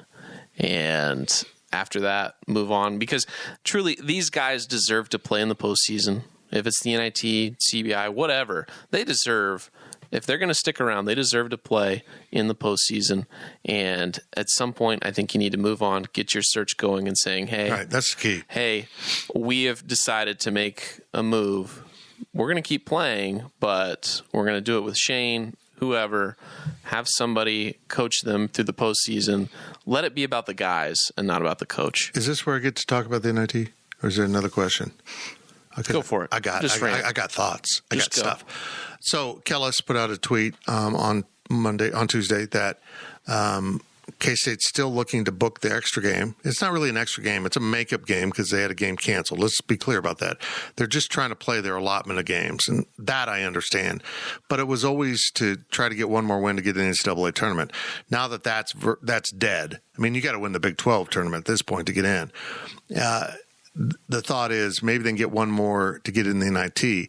And after that, move on. Because truly, these guys deserve to play in the postseason. If it's the NIT, CBI, whatever, they deserve. If they're going to stick around, they deserve to play in the postseason. And at some point, I think you need to move on, get your search going and saying, hey, right, that's the key. Hey, we have decided to make a move. We're going to keep playing, but we're going to do it with Shane, whoever, have somebody coach them through the postseason. Let it be about the guys and not about the coach. Is this where I get to talk about the NIT? Or is there another question? Go for it. I got thoughts. I got stuff. So Kellis put out a tweet on Tuesday that K-State's still looking to book the extra game. It's not really an extra game. It's a makeup game because they had a game canceled. Let's be clear about that. They're just trying to play their allotment of games, and that I understand. But it was always to try to get one more win to get in the NCAA tournament. Now that's dead. I mean, you got to win the Big 12 tournament at this point to get in. The thought is maybe they can get one more to get in the NIT.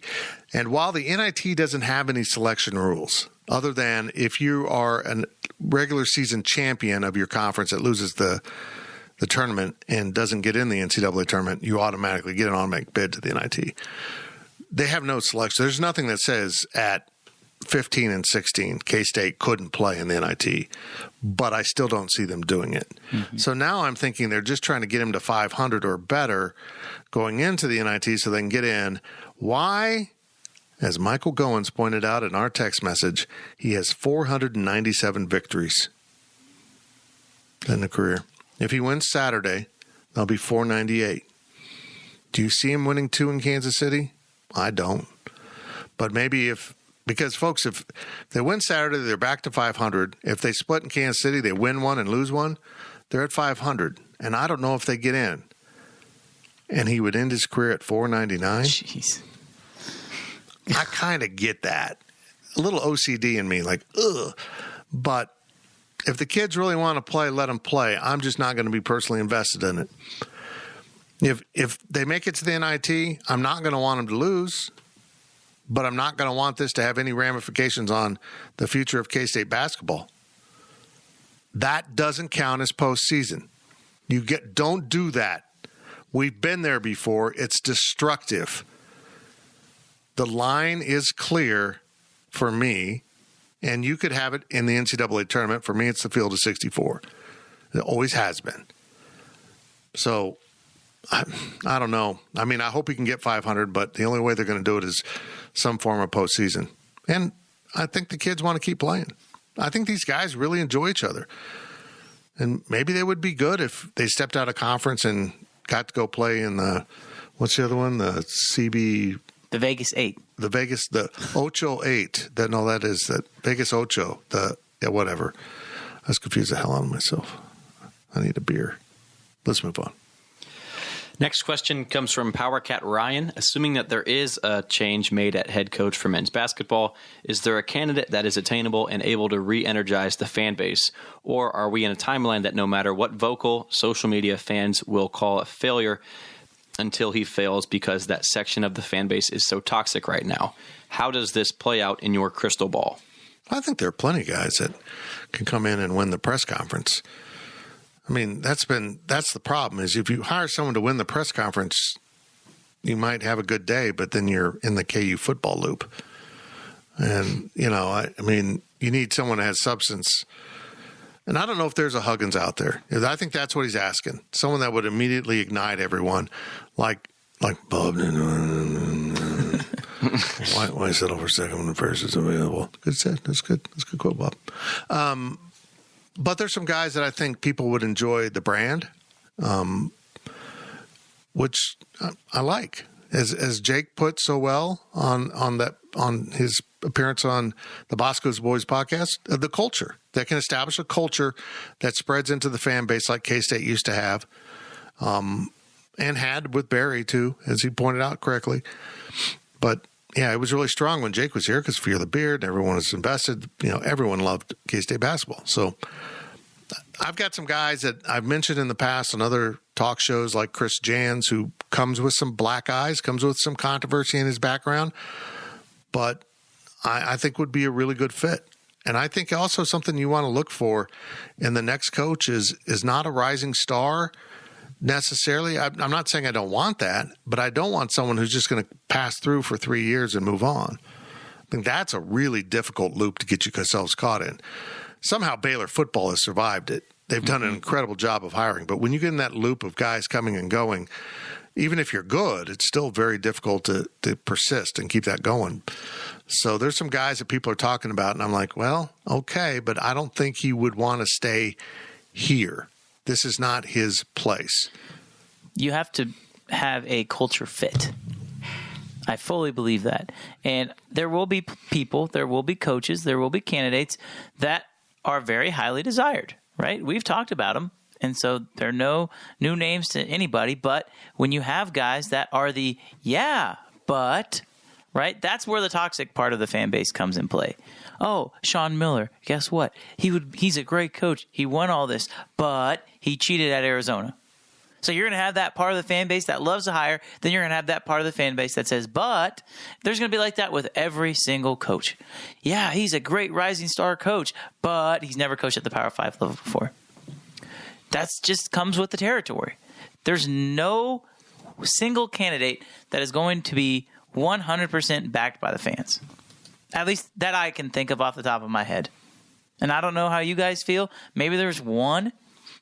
And while the NIT doesn't have any selection rules, other than if you are a regular season champion of your conference that loses the the tournament and doesn't get in the NCAA tournament, you automatically get an automatic bid to the NIT. They have no selection. There's nothing that says at 15 and 16, K-State couldn't play in the NIT, but I still don't see them doing it. Mm-hmm. So now I'm thinking they're just trying to get him to 500 or better going into the NIT so they can get in. Why? As Michael Goins pointed out in our text message, he has 497 victories in the career. If he wins Saturday, that'll be 498. Do you see him winning 2 in Kansas City? I don't. But maybe because folks, if they win Saturday, they're back to 500. If they split in Kansas City, they win one and lose one, they're at 500. And I don't know if they get in. And he would end his career at 499. Jeez. I kind of get that. A little OCD in me, like, ugh. But if the kids really want to play, let them play. I'm just not going to be personally invested in it. If they make it to the NIT, I'm not going to want them to lose, but I'm not going to want this to have any ramifications on the future of K-State basketball. That doesn't count as postseason. Don't do that. We've been there before. It's destructive. The line is clear for me, and you could have it in the NCAA tournament. For me, it's the field of 64. It always has been. So I don't know. I mean, I hope he can get 500, but the only way they're going to do it is some form of postseason. And I think the kids want to keep playing. I think these guys really enjoy each other. And maybe they would be good if they stepped out of conference and got to go play in what's the other one? The CB... The Vegas 8. The Ocho 8. That is the Vegas Ocho. Whatever. I was confused the hell out of myself. I need a beer. Let's move on. Next question comes from PowerCat Ryan. Assuming that there is a change made at head coach for men's basketball, is there a candidate that is attainable and able to re-energize the fan base? Or are we in a timeline that no matter what vocal social media fans will call a failure until he fails because that section of the fan base is so toxic right now? How does this play out in your crystal ball? I think there are plenty of guys that can come in and win the press conference. I mean, that's the problem is if you hire someone to win the press conference, you might have a good day, but then you're in the KU football loop. And, I mean, you need someone that has substance. And I don't know if there's a Huggins out there. I think that's what he's asking. Someone that would immediately ignite everyone, like Bob. Why settle for second when the first is available? Good set. That's good. That's a good quote, Bob. But there's some guys that I think people would enjoy the brand, which I like. As Jake put so well on his appearance on the Bosco's Boys podcast, the culture that can establish a culture that spreads into the fan base like K-State used to have, and had with Barry too, as he pointed out correctly. But yeah, it was really strong when Jake was here because Fear the Beard, everyone was invested. Everyone loved K-State basketball. So I've got some guys that I've mentioned in the past on other talk shows like Chris Jans, who comes with some black eyes, comes with some controversy in his background, but I think would be a really good fit. And I think also something you want to look for in the next coach is not a rising star necessarily. I'm not saying I don't want that, but I don't want someone who's just going to pass through for 3 years and move on. I think that's a really difficult loop to get yourselves caught in. Somehow Baylor football has survived it. They've done an incredible job of hiring. But when you get in that loop of guys coming and going, even if you're good, it's still very difficult to persist and keep that going. So there's some guys that people are talking about, and I'm like, well, okay, but I don't think he would want to stay here. This is not his place. You have to have a culture fit. I fully believe that. And there will be people, there will be coaches, there will be candidates that are very highly desired, right? We've talked about them. And so there are no new names to anybody. But when you have guys that are but, right? That's where the toxic part of the fan base comes in play. Oh, Sean Miller, guess what? He's a great coach. He won all this, but he cheated at Arizona. So you're going to have that part of the fan base that loves to hire. Then you're going to have that part of the fan base that says, but there's going to be like that with every single coach. Yeah, he's a great rising star coach, but he's never coached at the Power 5 level before. That's just comes with the territory. There's no single candidate that is going to be 100% backed by the fans. At least that I can think of off the top of my head. And I don't know how you guys feel. Maybe there's one.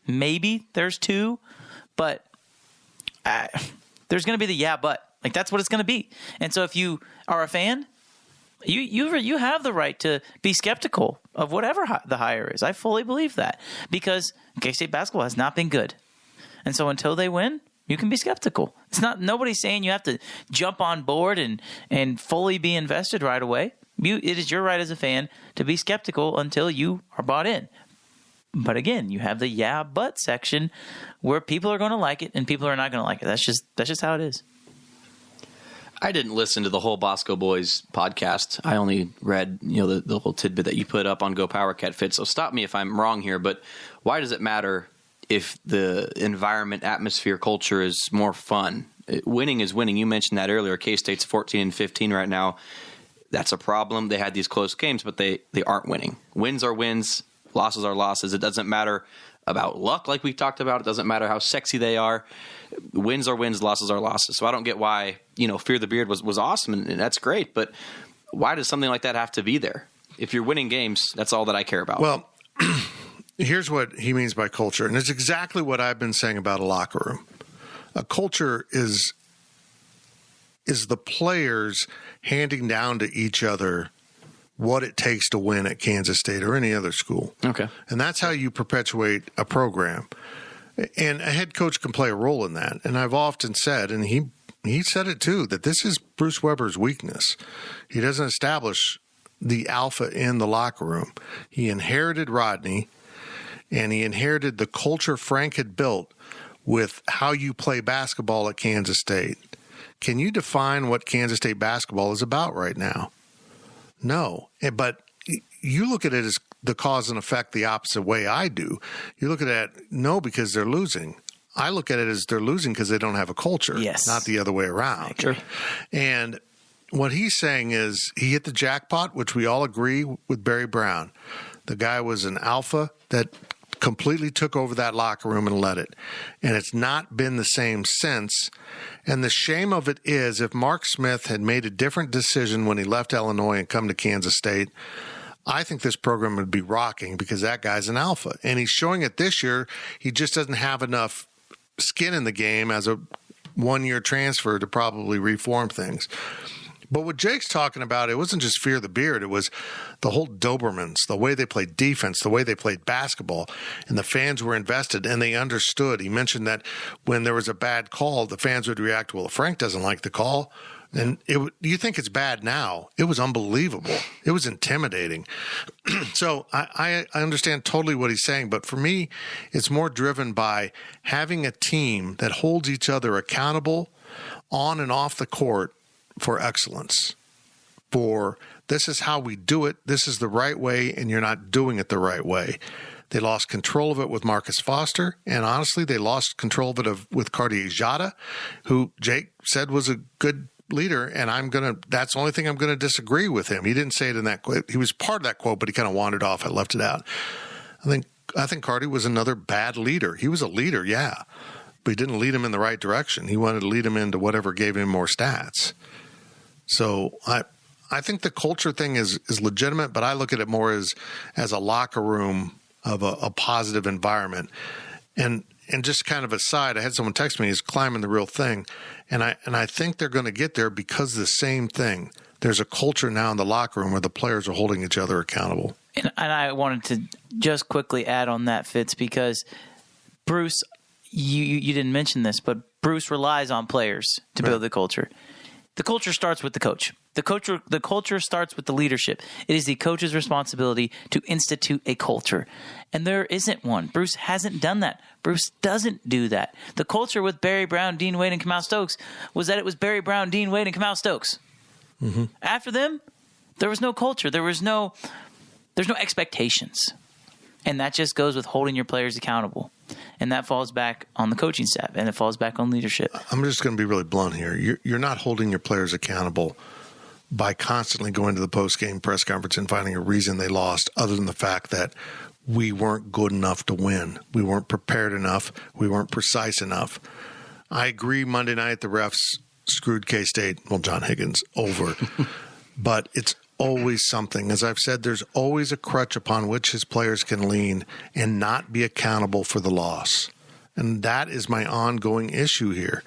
Maybe there's two. But there's going to be the but. Like, that's what it's going to be. And so if you are a fan, you have the right to be skeptical of whatever the hire is. I fully believe that. Because K-State basketball has not been good. And so until they win, you can be skeptical. It's not, nobody's saying you have to jump on board and fully be invested right away. It is your right as a fan to be skeptical until you are bought in. But again, you have the but section where people are going to like it and people are not going to like it. That's just how it is. I didn't listen to the whole Bosco Boys podcast. I only read, the little tidbit that you put up on Go Power Cat Fit. So stop me if I'm wrong here, but why does it matter if the environment, atmosphere, culture is more fun? Winning is winning. You mentioned that earlier. K-State's 14-15 right now. That's a problem. They had these close games, but they aren't winning. Wins are wins. Losses are losses. It doesn't matter about luck like we talked about. It doesn't matter how sexy they are. Wins are wins. Losses are losses. So I don't get why, Fear the Beard was awesome, and that's great. But why does something like that have to be there? If you're winning games, that's all that I care about. Well, here's what he means by culture, and it's exactly what I've been saying about a locker room. A culture is the players handing down to each other what it takes to win at Kansas State or any other school. Okay. And that's how you perpetuate a program. And a head coach can play a role in that. And I've often said, and he said it too, that this is Bruce Weber's weakness. He doesn't establish the alpha in the locker room. He inherited Rodney, and he inherited the culture Frank had built with how you play basketball at Kansas State. Can you define what Kansas State basketball is about right now? No. But you look at it as the cause and effect the opposite way I do. You look at it, no, because they're losing. I look at it as they're losing because they don't have a culture, not the other way around. Sure. And what he's saying is he hit the jackpot, which we all agree with Barry Brown. The guy was an alpha that completely took over that locker room and led it. And it's not been the same since. And the shame of it is if Mark Smith had made a different decision when he left Illinois and come to Kansas State, I think this program would be rocking because that guy's an alpha. And he's showing it this year. He just doesn't have enough skin in the game as a one-year transfer to probably reform things. But what Jake's talking about, it wasn't just Fear the Beard. It was the whole Dobermans, the way they played defense, the way they played basketball, and the fans were invested and they understood. He mentioned that when there was a bad call, the fans would react, well, if Frank doesn't like the call, and you think it's bad now. It was unbelievable. It was intimidating. So I understand totally what he's saying, but for me, it's more driven by having a team that holds each other accountable on and off the court for excellence, for this is how we do it, this is the right way, and you're not doing it the right way. They lost control of it with Marcus Foster, and honestly, they lost control of it with Cartier Jada, who Jake said was a good leader, and that's the only thing I'm going to disagree with him. He didn't say it in that quote. He was part of that quote, but he kind of wandered off. I left it out. I think Carty was another bad leader. He was a leader, yeah, but he didn't lead him in the right direction. He wanted to lead him into whatever gave him more stats. So I think the culture thing is legitimate, but I look at it more as a locker room of a positive environment. And just kind of aside, I had someone text me, he's climbing the real thing. And I think they're going to get there because of the same thing. There's a culture now in the locker room where the players are holding each other accountable. And I wanted to just quickly add on that, Fitz, because Bruce, you didn't mention this, but Bruce relies on players to build the culture. The culture starts with the coach. The culture starts with the leadership. It is the coach's responsibility to institute a culture. And there isn't one. Bruce hasn't done that. Bruce doesn't do that. The culture with Barry Brown, Dean Wade, and Kamau Stokes was that it was Barry Brown, Dean Wade, and Kamau Stokes. Mm-hmm. After them, there was no culture. There's no expectations. And that just goes with holding your players accountable. And that falls back on the coaching staff, and it falls back on leadership. I'm just going to be really blunt here. You're not holding your players accountable by constantly going to the post-game press conference and finding a reason they lost other than the fact that we weren't good enough to win. We weren't prepared enough. We weren't precise enough. I agree Monday night the refs screwed K-State, well, John Higgins, over. But it's always something. As I've said, there's always a crutch upon which his players can lean and not be accountable for the loss. And that is my ongoing issue here.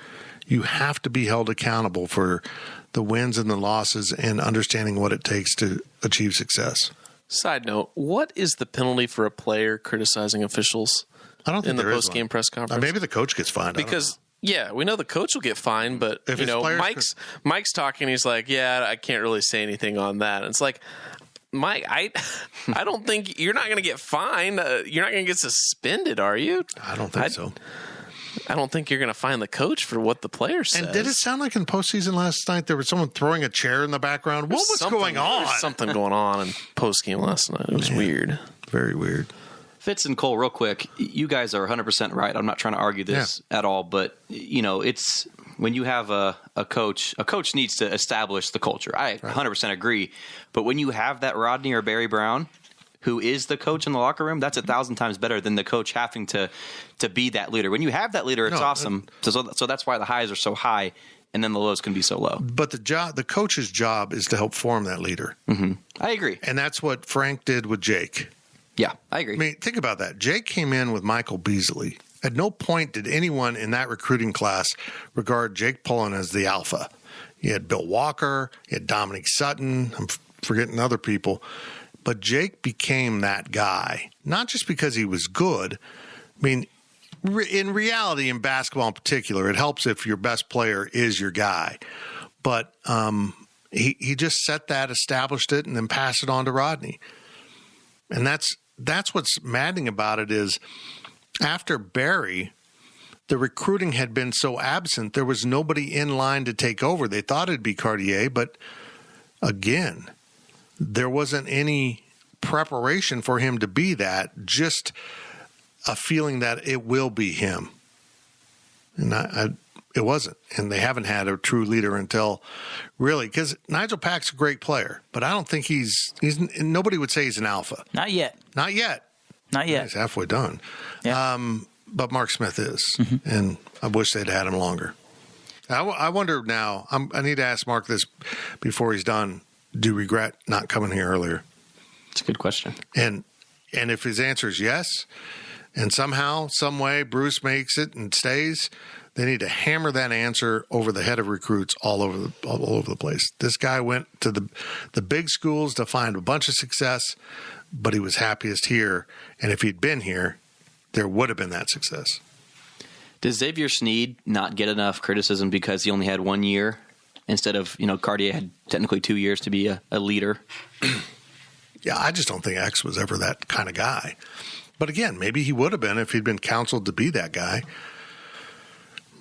You have to be held accountable for the wins and the losses and understanding what it takes to achieve success. Side note, what is the penalty for a player criticizing officials I don't think in the there is post-game one. press conference? Maybe the coach gets fined. Because, yeah, we know the coach will get fined, but, If you his know, players Mike's talking, he's like, yeah, I can't really say anything on that. And it's like, Mike, I don't think you're not going to get fined. You're not going to get suspended, are you? I don't think so. I don't think you're going to fine the coach for what the player says. And did it sound like in postseason last night there was someone throwing a chair in the background? What was going on? There was something going on in postgame last night. It was weird. Very weird. Fitz and Cole, real quick, you guys are 100% right. I'm not trying to argue this at all, but, you know, it's when you have a coach needs to establish the culture. I 100% agree. But when you have that Rodney or Barry Brown, who is the coach in the locker room, that's 1,000 times better than the coach having to be that leader. When you have that leader, it's awesome. So that's why the highs are so high, and then the lows can be so low. But the coach's job is to help form that leader. Mm-hmm. I agree. And that's what Frank did with Jake. Yeah, I agree. I mean, think about that. Jake came in with Michael Beasley. At no point did anyone in that recruiting class regard Jake Pullen as the alpha. You had Bill Walker, you had Dominique Sutton, I'm forgetting other people. But Jake became that guy, not just because he was good. I mean, in reality, in basketball in particular, it helps if your best player is your guy. But he just set that, established it, and then passed it on to Rodney. And that's what's maddening about it is after Barry, the recruiting had been so absent, there was nobody in line to take over. They thought it'd be Cartier, but again, there wasn't any preparation for him to be that, just a feeling that it will be him. And it wasn't. And they haven't had a true leader until really, because Nigel Pack's a great player, but I don't think he's nobody would say he's an alpha. Not yet. Not yet. Not yet. He's halfway done. Yeah. But Mark Smith is, and I wish they'd had him longer. I wonder now, I need to ask Mark this before he's done. Do you regret not coming here earlier? It's a good question. And if his answer is yes, and somehow, some way, Bruce makes it and stays, they need to hammer that answer over the head of recruits all over the place. This guy went to the big schools to find a bunch of success, but he was happiest here. And if he'd been here, there would have been that success. Does Xavier Sneed not get enough criticism because he only had 1 year instead of, Cartier had technically 2 years to be a leader? Yeah, I just don't think X was ever that kind of guy. But again, maybe he would have been if he'd been counseled to be that guy.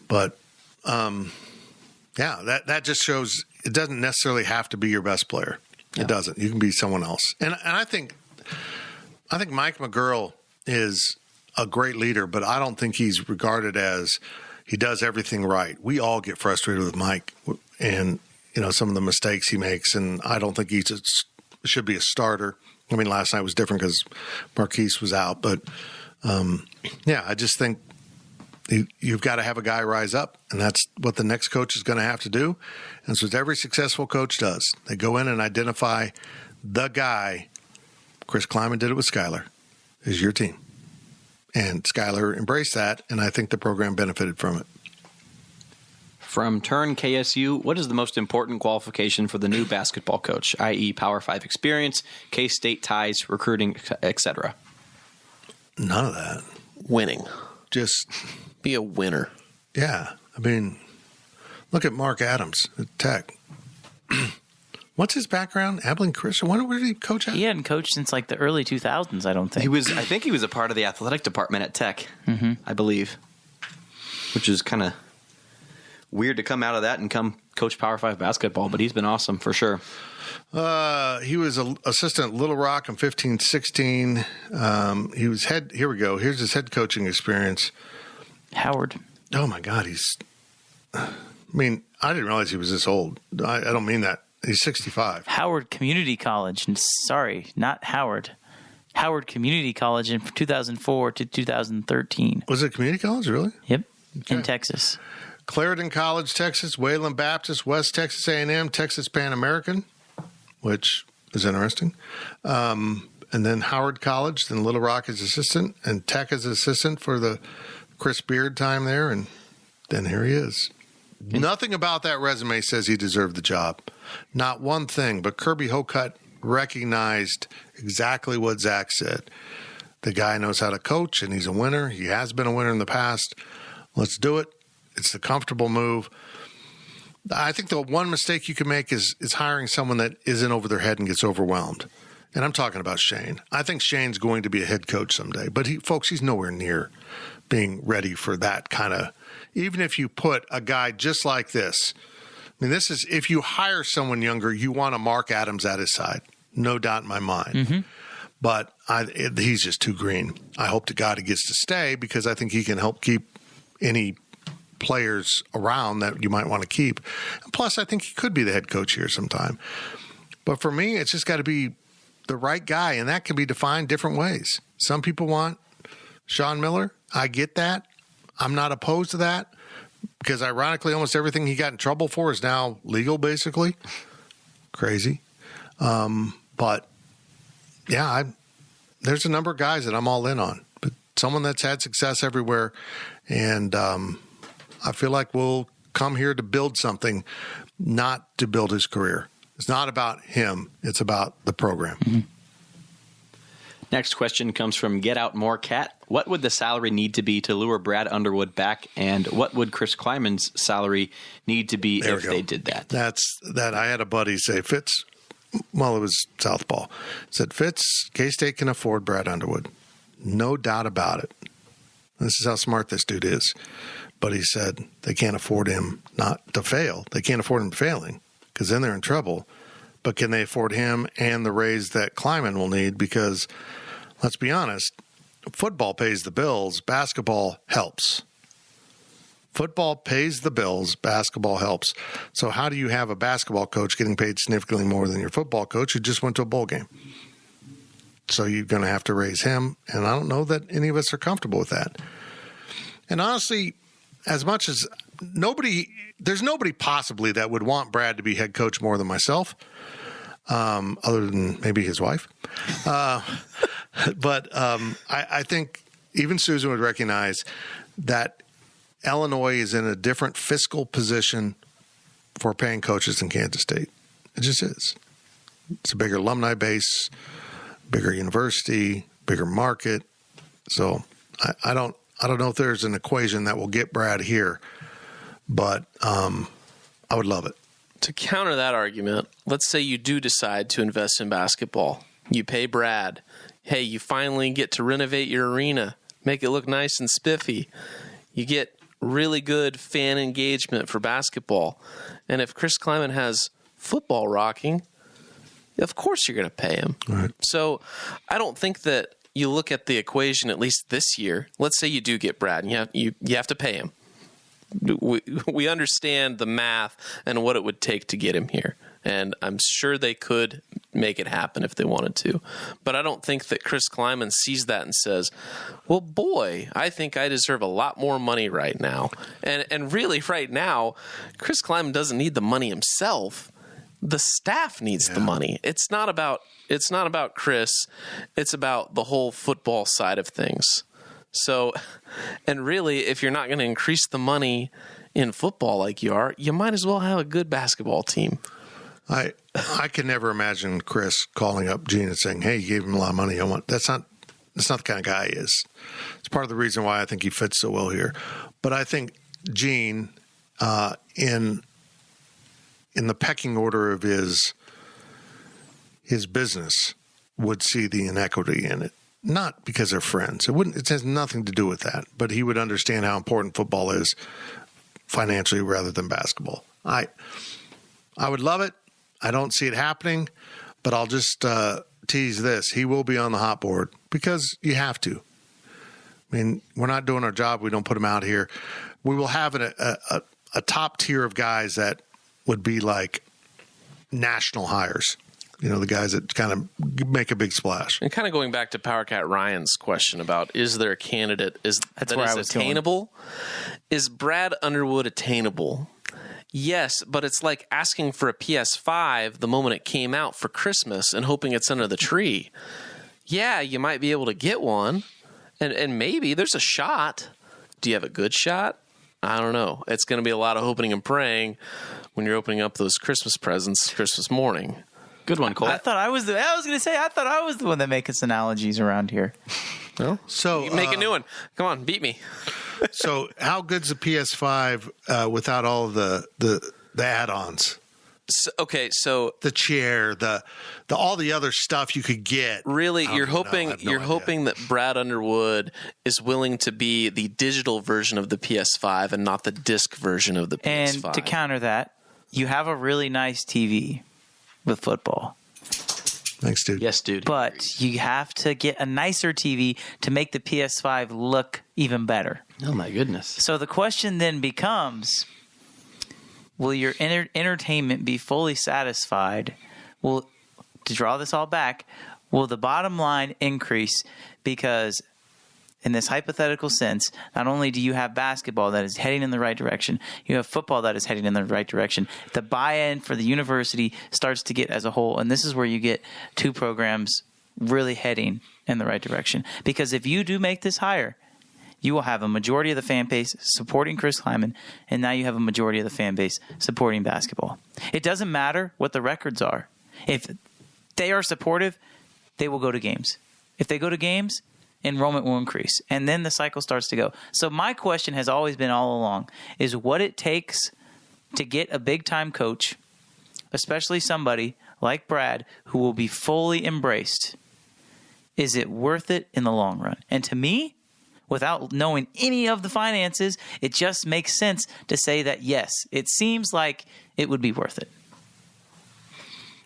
But, that just shows it doesn't necessarily have to be your best player. Yeah. It doesn't. You can be someone else. And I think Mike McGurl is a great leader, but I don't think he's regarded as he does everything right. We all get frustrated with Mike and, some of the mistakes he makes, and I don't think he should be a starter. I mean, last night was different because Marquise was out, but I just think you've got to have a guy rise up, and that's what the next coach is going to have to do. And so every successful coach does. They go in and identify the guy. Chris Kleiman did it with Skyler. Is your team. And Skyler embraced that, and I think the program benefited from it. From Turn KSU, what is the most important qualification for the new basketball coach, i.e. Power 5 experience, K-State ties, recruiting, etc.? None of that. Winning. Just be a winner. Yeah. I mean, look at Mark Adams at Tech. What's his background? Abilene Christian? Where did he coach at? He hadn't coached since like the early 2000s, I don't think. I think he was a part of the athletic department at Tech, I believe, which is kind of weird to come out of that and come coach Power 5 basketball, but he's been awesome for sure. He was an assistant at Little Rock in 15-16. He was here we go. Here's his head coaching experience. Howard. Oh, my God. I didn't realize he was this old. I don't mean that. He's 65. Howard Community College. Sorry, not Howard. Howard Community College in 2004 to 2013. Was it community college, really? Yep, in Texas. Clarendon College, Texas, Wayland Baptist, West Texas A&M, Texas Pan American, which is interesting. And then Howard College, then Little Rock as assistant, and Tech as assistant for the Chris Beard time there, and then here he is. Nothing about that resume says he deserved the job. Not one thing, but Kirby Hocutt recognized exactly what Zach said. The guy knows how to coach, and he's a winner. He has been a winner in the past. Let's do it. It's the comfortable move. I think the one mistake you can make is hiring someone that isn't over their head and gets overwhelmed. And I'm talking about Shane. I think Shane's going to be a head coach someday. But, he's nowhere near being ready for that kind of – even if you put a guy just like this. I mean, this is – if you hire someone younger, you want a Mark Adams at his side. No doubt in my mind. Mm-hmm. But he's just too green. I hope to God he gets to stay because I think he can help keep any players around that you might want to keep. And plus, I think he could be the head coach here sometime. But for me, it's just got to be the right guy, and that can be defined different ways. Some people want Sean Miller. I get that. I'm not opposed to that because, ironically, almost everything he got in trouble for is now legal, basically. Crazy. But, yeah, there's a number of guys that I'm all in on. But someone that's had success everywhere, and I feel like we'll come here to build something, not to build his career. It's not about him. It's about the program. Mm-hmm. Next question comes from Get Out More Cat. What would the salary need to be to lure Brad Underwood back, and what would Chris Kleiman's salary need to be if they did that? That's that. I had a buddy say, Fitz, well, it was Southpaw, said, Fitz, K-State can afford Brad Underwood. No doubt about it. This is how smart this dude is. But he said they can't afford him not to fail. They can't afford him failing because then they're in trouble. But can they afford him and the raise that Kleiman will need? Because let's be honest, football pays the bills. Basketball helps. Football pays the bills. Basketball helps. So how do you have a basketball coach getting paid significantly more than your football coach who just went to a bowl game? So you're going to have to raise him. And I don't know that any of us are comfortable with that. And honestly, as much as there's nobody possibly that would want Brad to be head coach more than myself, other than maybe his wife. But I think even Susan would recognize that Illinois is in a different fiscal position for paying coaches than Kansas State. It just is. It's a bigger alumni base, bigger university, bigger market. So I don't know if there's an equation that will get Brad here, but I would love it. To counter that argument, let's say you do decide to invest in basketball. You pay Brad. Hey, you finally get to renovate your arena, make it look nice and spiffy. You get really good fan engagement for basketball. And if Chris Kleiman has football rocking, of course you're going to pay him. Right. So I don't think that you look at the equation, at least this year. Let's say you do get Brad, and you have to pay him. We understand the math and what it would take to get him here. And I'm sure they could make it happen if they wanted to. But I don't think that Chris Kleiman sees that and says, well, boy, I think I deserve a lot more money right now. And really, right now, Chris Kleiman doesn't need the money himself. The staff needs the money. It's not about Chris. It's about the whole football side of things. So, and really, if you're not going to increase the money in football like you are, you might as well have a good basketball team. I can never imagine Chris calling up Gene and saying, "Hey, you gave him a lot of money. That's not the kind of guy he is." It's part of the reason why I think he fits so well here. But I think Gene, in the pecking order of his business, would see the inequity in it. Not because they're friends. It has nothing to do with that. But he would understand how important football is financially rather than basketball. I would love it. I don't see it happening, but I'll just tease this. He will be on the hot board because you have to. I mean, we're not doing our job. We don't put him out here. We will have a top tier of guys that would be like national hires. the guys that kind of make a big splash. And kind of going back to Power Cat Ryan's question about, is there a candidate that where I is was attainable? Is Brad Underwood attainable? Yes, but it's like asking for a PS5 the moment it came out for Christmas and hoping it's under the tree. Yeah, you might be able to get one, and maybe there's a shot. Do you have a good shot? I don't know. It's going to be a lot of hoping and praying when you're opening up those Christmas presents Christmas morning. Good one, Cole. I thought I was the one that makes analogies around here. Well, So you make a new one. Come on, beat me. So how good's the PS5 without all of the add-ons? So The chair, the all the other stuff you could get. really, I you're don't know. I hoping have no idea. hoping that Brad Underwood is willing to be the digital version of the PS5 and not the disc version of the PS5. And to counter that, you have a really nice TV with football. Thanks, dude. Yes, dude. But you have to get a nicer TV to make the PS5 look even better. Oh, my goodness. So the question then becomes, will your entertainment be fully satisfied? To draw this all back, will the bottom line increase? Because in this hypothetical sense, not only do you have basketball that is heading in the right direction, you have football that is heading in the right direction. The buy-in for the university starts to get as a whole, and this is where you get two programs really heading in the right direction. Because if you do make this higher, you will have a majority of the fan base supporting Chris Kleiman, and now you have a majority of the fan base supporting basketball. It doesn't matter what the records are. If they are supportive, they will go to games. If they go to games, enrollment will increase, and then the cycle starts to go. So my question has always been all along is what it takes to get a big-time coach, especially somebody like Brad, who will be fully embraced. Is it worth it in the long run? And to me, without knowing any of the finances, it just makes sense to say that, yes, it seems like it would be worth it.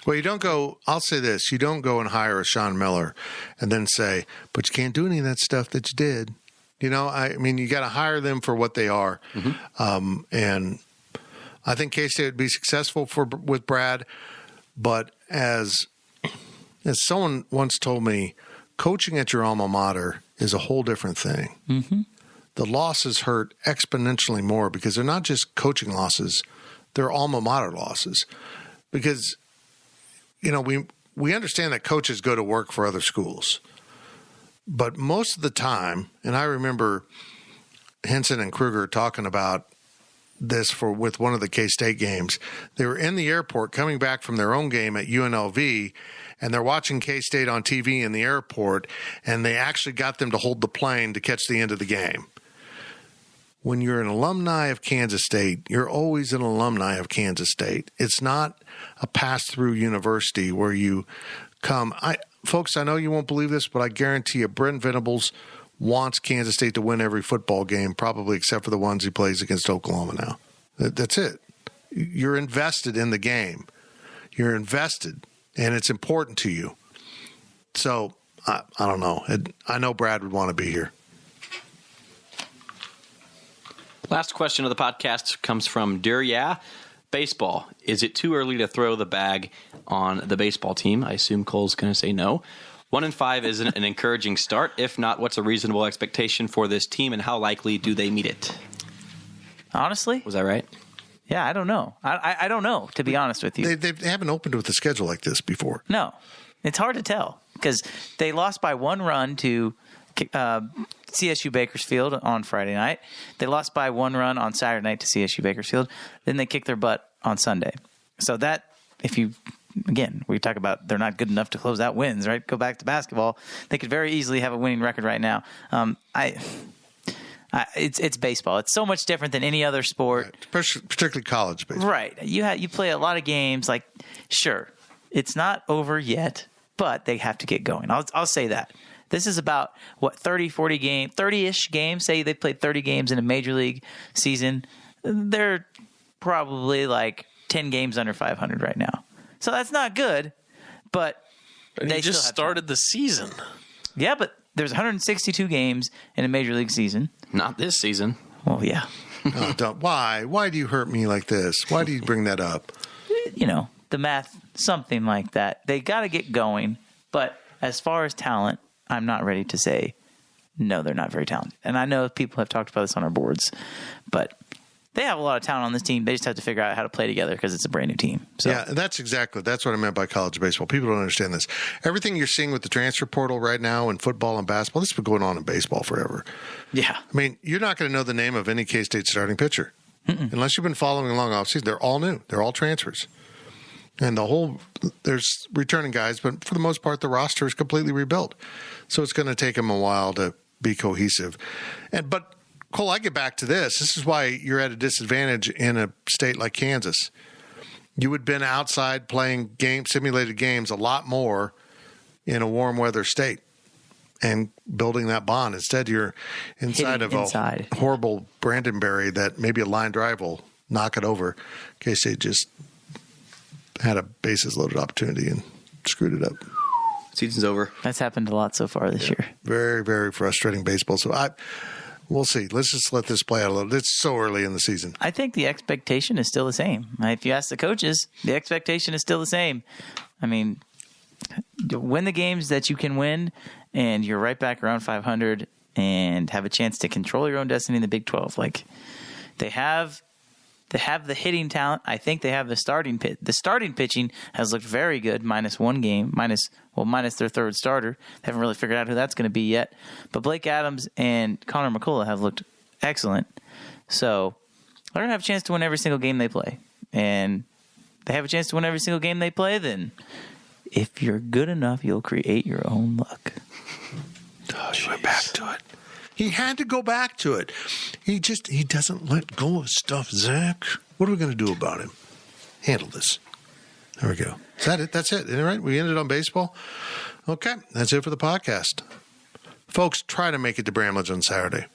Well, you don't go, I'll say this, you don't go and hire a Sean Miller and then say, but you can't do any of that stuff that you did. You got to hire them for what they are. Mm-hmm. And I think K-State would be successful with Brad, but as someone once told me, coaching at your alma mater is a whole different thing. Mm-hmm. The losses hurt exponentially more because they're not just coaching losses, they're alma mater losses. Because we understand that coaches go to work for other schools. But most of the time, and I remember Henson and Kruger talking about this with one of the K-State games, they were in the airport coming back from their own game at UNLV, and they're watching K-State on TV in the airport, and they actually got them to hold the plane to catch the end of the game. When you're an alumni of Kansas State, you're always an alumni of Kansas State. It's not a pass-through university where you come. Folks, I know you won't believe this, but I guarantee you Brent Venables wants Kansas State to win every football game, probably except for the ones he plays against Oklahoma now. That's it. You're invested in the game. You're invested, and it's important to you. So, I don't know. I know Brad would want to be here. Last question of the podcast comes from Durya. Baseball. Is it too early to throw the bag on the baseball team? I assume Cole's going to say no. 1-5 is an encouraging start. If not, what's a reasonable expectation for this team, and how likely do they meet it? Honestly? Was that right? Yeah, I don't know. I don't know, to be honest with you. They haven't opened with a schedule like this before. No. It's hard to tell because they lost by one run to CSU Bakersfield on Friday night. They lost by one run on Saturday night to CSU Bakersfield. Then they kicked their butt on Sunday. So that, we talk about they're not good enough to close out wins, right? Go back to basketball. They could very easily have a winning record right now. It's baseball. It's so much different than any other sport. Right. Particularly college baseball. Right. You play a lot of games. Like, sure, it's not over yet, but they have to get going. I'll say that. This is about, 30-ish games. Say they played 30 games in a major league season. They're probably like 10 games under 500 right now. So that's not good, but they just started the season. Yeah, but there's 162 games in a major league season. Not this season. Well, yeah. Why? Why do you hurt me like this? Why do you bring that up? the math, something like that. They got to get going. But as far as talent, I'm not ready to say, no, they're not very talented. And I know people have talked about this on our boards, but they have a lot of talent on this team. They just have to figure out how to play together because it's a brand new team. So. Yeah, that's what I meant by college baseball. People don't understand this. Everything you're seeing with the transfer portal right now in football and basketball, this has been going on in baseball forever. Yeah. I mean, you're not going to know the name of any K-State starting pitcher. Unless you've been following along offseason. They're all new. They're all transfers. And there's returning guys, but for the most part, the roster is completely rebuilt. So it's going to take them a while to be cohesive. But Cole, I get back to this. This is why you're at a disadvantage in a state like Kansas. You would have been outside playing simulated games a lot more in a warm weather state and building that bond. Instead, you're inside a horrible Brandenberry that maybe a line drive will knock it over. K-State just had a bases loaded opportunity and screwed it up. Season's over. That's happened a lot so far this year. Very, very frustrating baseball. So we'll see. Let's just let this play out a little. It's so early in the season. I think the expectation is still the same. If you ask the coaches, the expectation is still the same. I mean, win the games that you can win, and you're right back around 500 and have a chance to control your own destiny in the Big 12. Like, they have the hitting talent. I think they have the starting pitching has looked very good, minus one game, minus their third starter. They haven't really figured out who that's going to be yet. But Blake Adams and Connor McCullough have looked excellent. So they're going to have a chance to win every single game they play. And they have a chance to win every single game they play, then if you're good enough, you'll create your own luck. Oh, he went back to it. He had to go back to it. He doesn't let go of stuff, Zach. What are we going to do about him? Handle this. There we go. Is that it? That's it. All right. We ended on baseball. Okay. That's it for the podcast. Folks, try to make it to Bramlage on Saturday.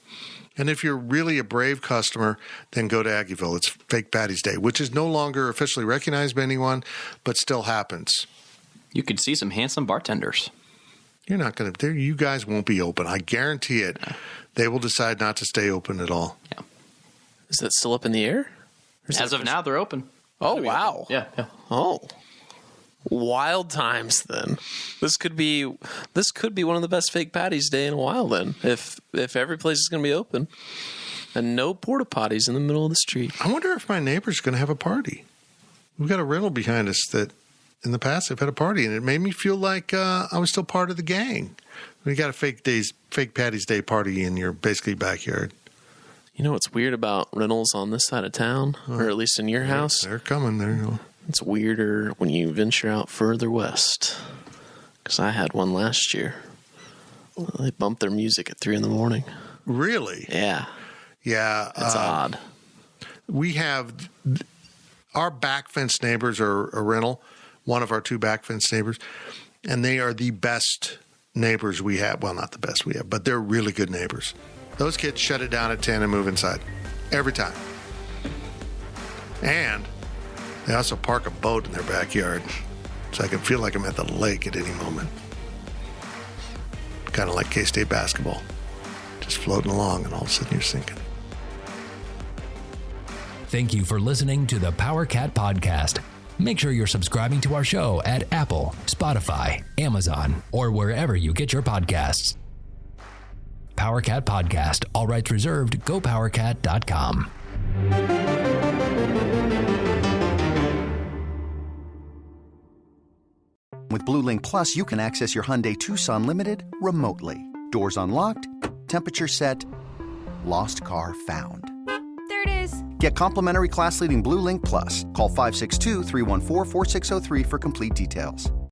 And if you're really a brave customer, then go to Aggieville. It's Fake Patty's Day, which is no longer officially recognized by anyone, but still happens. You could see some handsome bartenders. You're not going to. You guys won't be open. I guarantee it. They will decide not to stay open at all. Yeah. Is that still up in the air? As of now, they're open. Oh, wow. Yeah. Oh. Wild times then. This could be one of the best Fake Patty's Day in a while then. If every place is going to be open. And no porta potties in the middle of the street. I wonder if my neighbor's going to have a party. We've got a rental behind us that in the past they've had a party, and it made me feel like I was still part of the gang. We got a Fake Patty's Day party in your basically backyard. You know what's weird about rentals on this side of town, or at least in your house? They're coming. It's weirder when you venture out further west. Because I had one last year. They bumped their music at 3 a.m. Really? Yeah. Yeah. It's odd. We have our back fence neighbors are a rental. One of our 2 back fence neighbors, and they are the best neighbors we have. Well, not the best we have, but they're really good neighbors. Those kids shut it down at 10 and move inside every time. And they also park a boat in their backyard, so I can feel like I'm at the lake at any moment. Kind of like K-State basketball, just floating along, and all of a sudden you're sinking. Thank you for listening to the Power Cat Podcast. Make sure you're subscribing to our show at Apple, Spotify, Amazon, or wherever you get your podcasts. Power Cat Podcast, all rights reserved, gopowercat.com. With Blue Link Plus, you can access your Hyundai Tucson Limited remotely. Doors unlocked, temperature set, lost car found. There it is. Get complimentary class-leading Blue Link Plus. Call 562-314-4603 for complete details.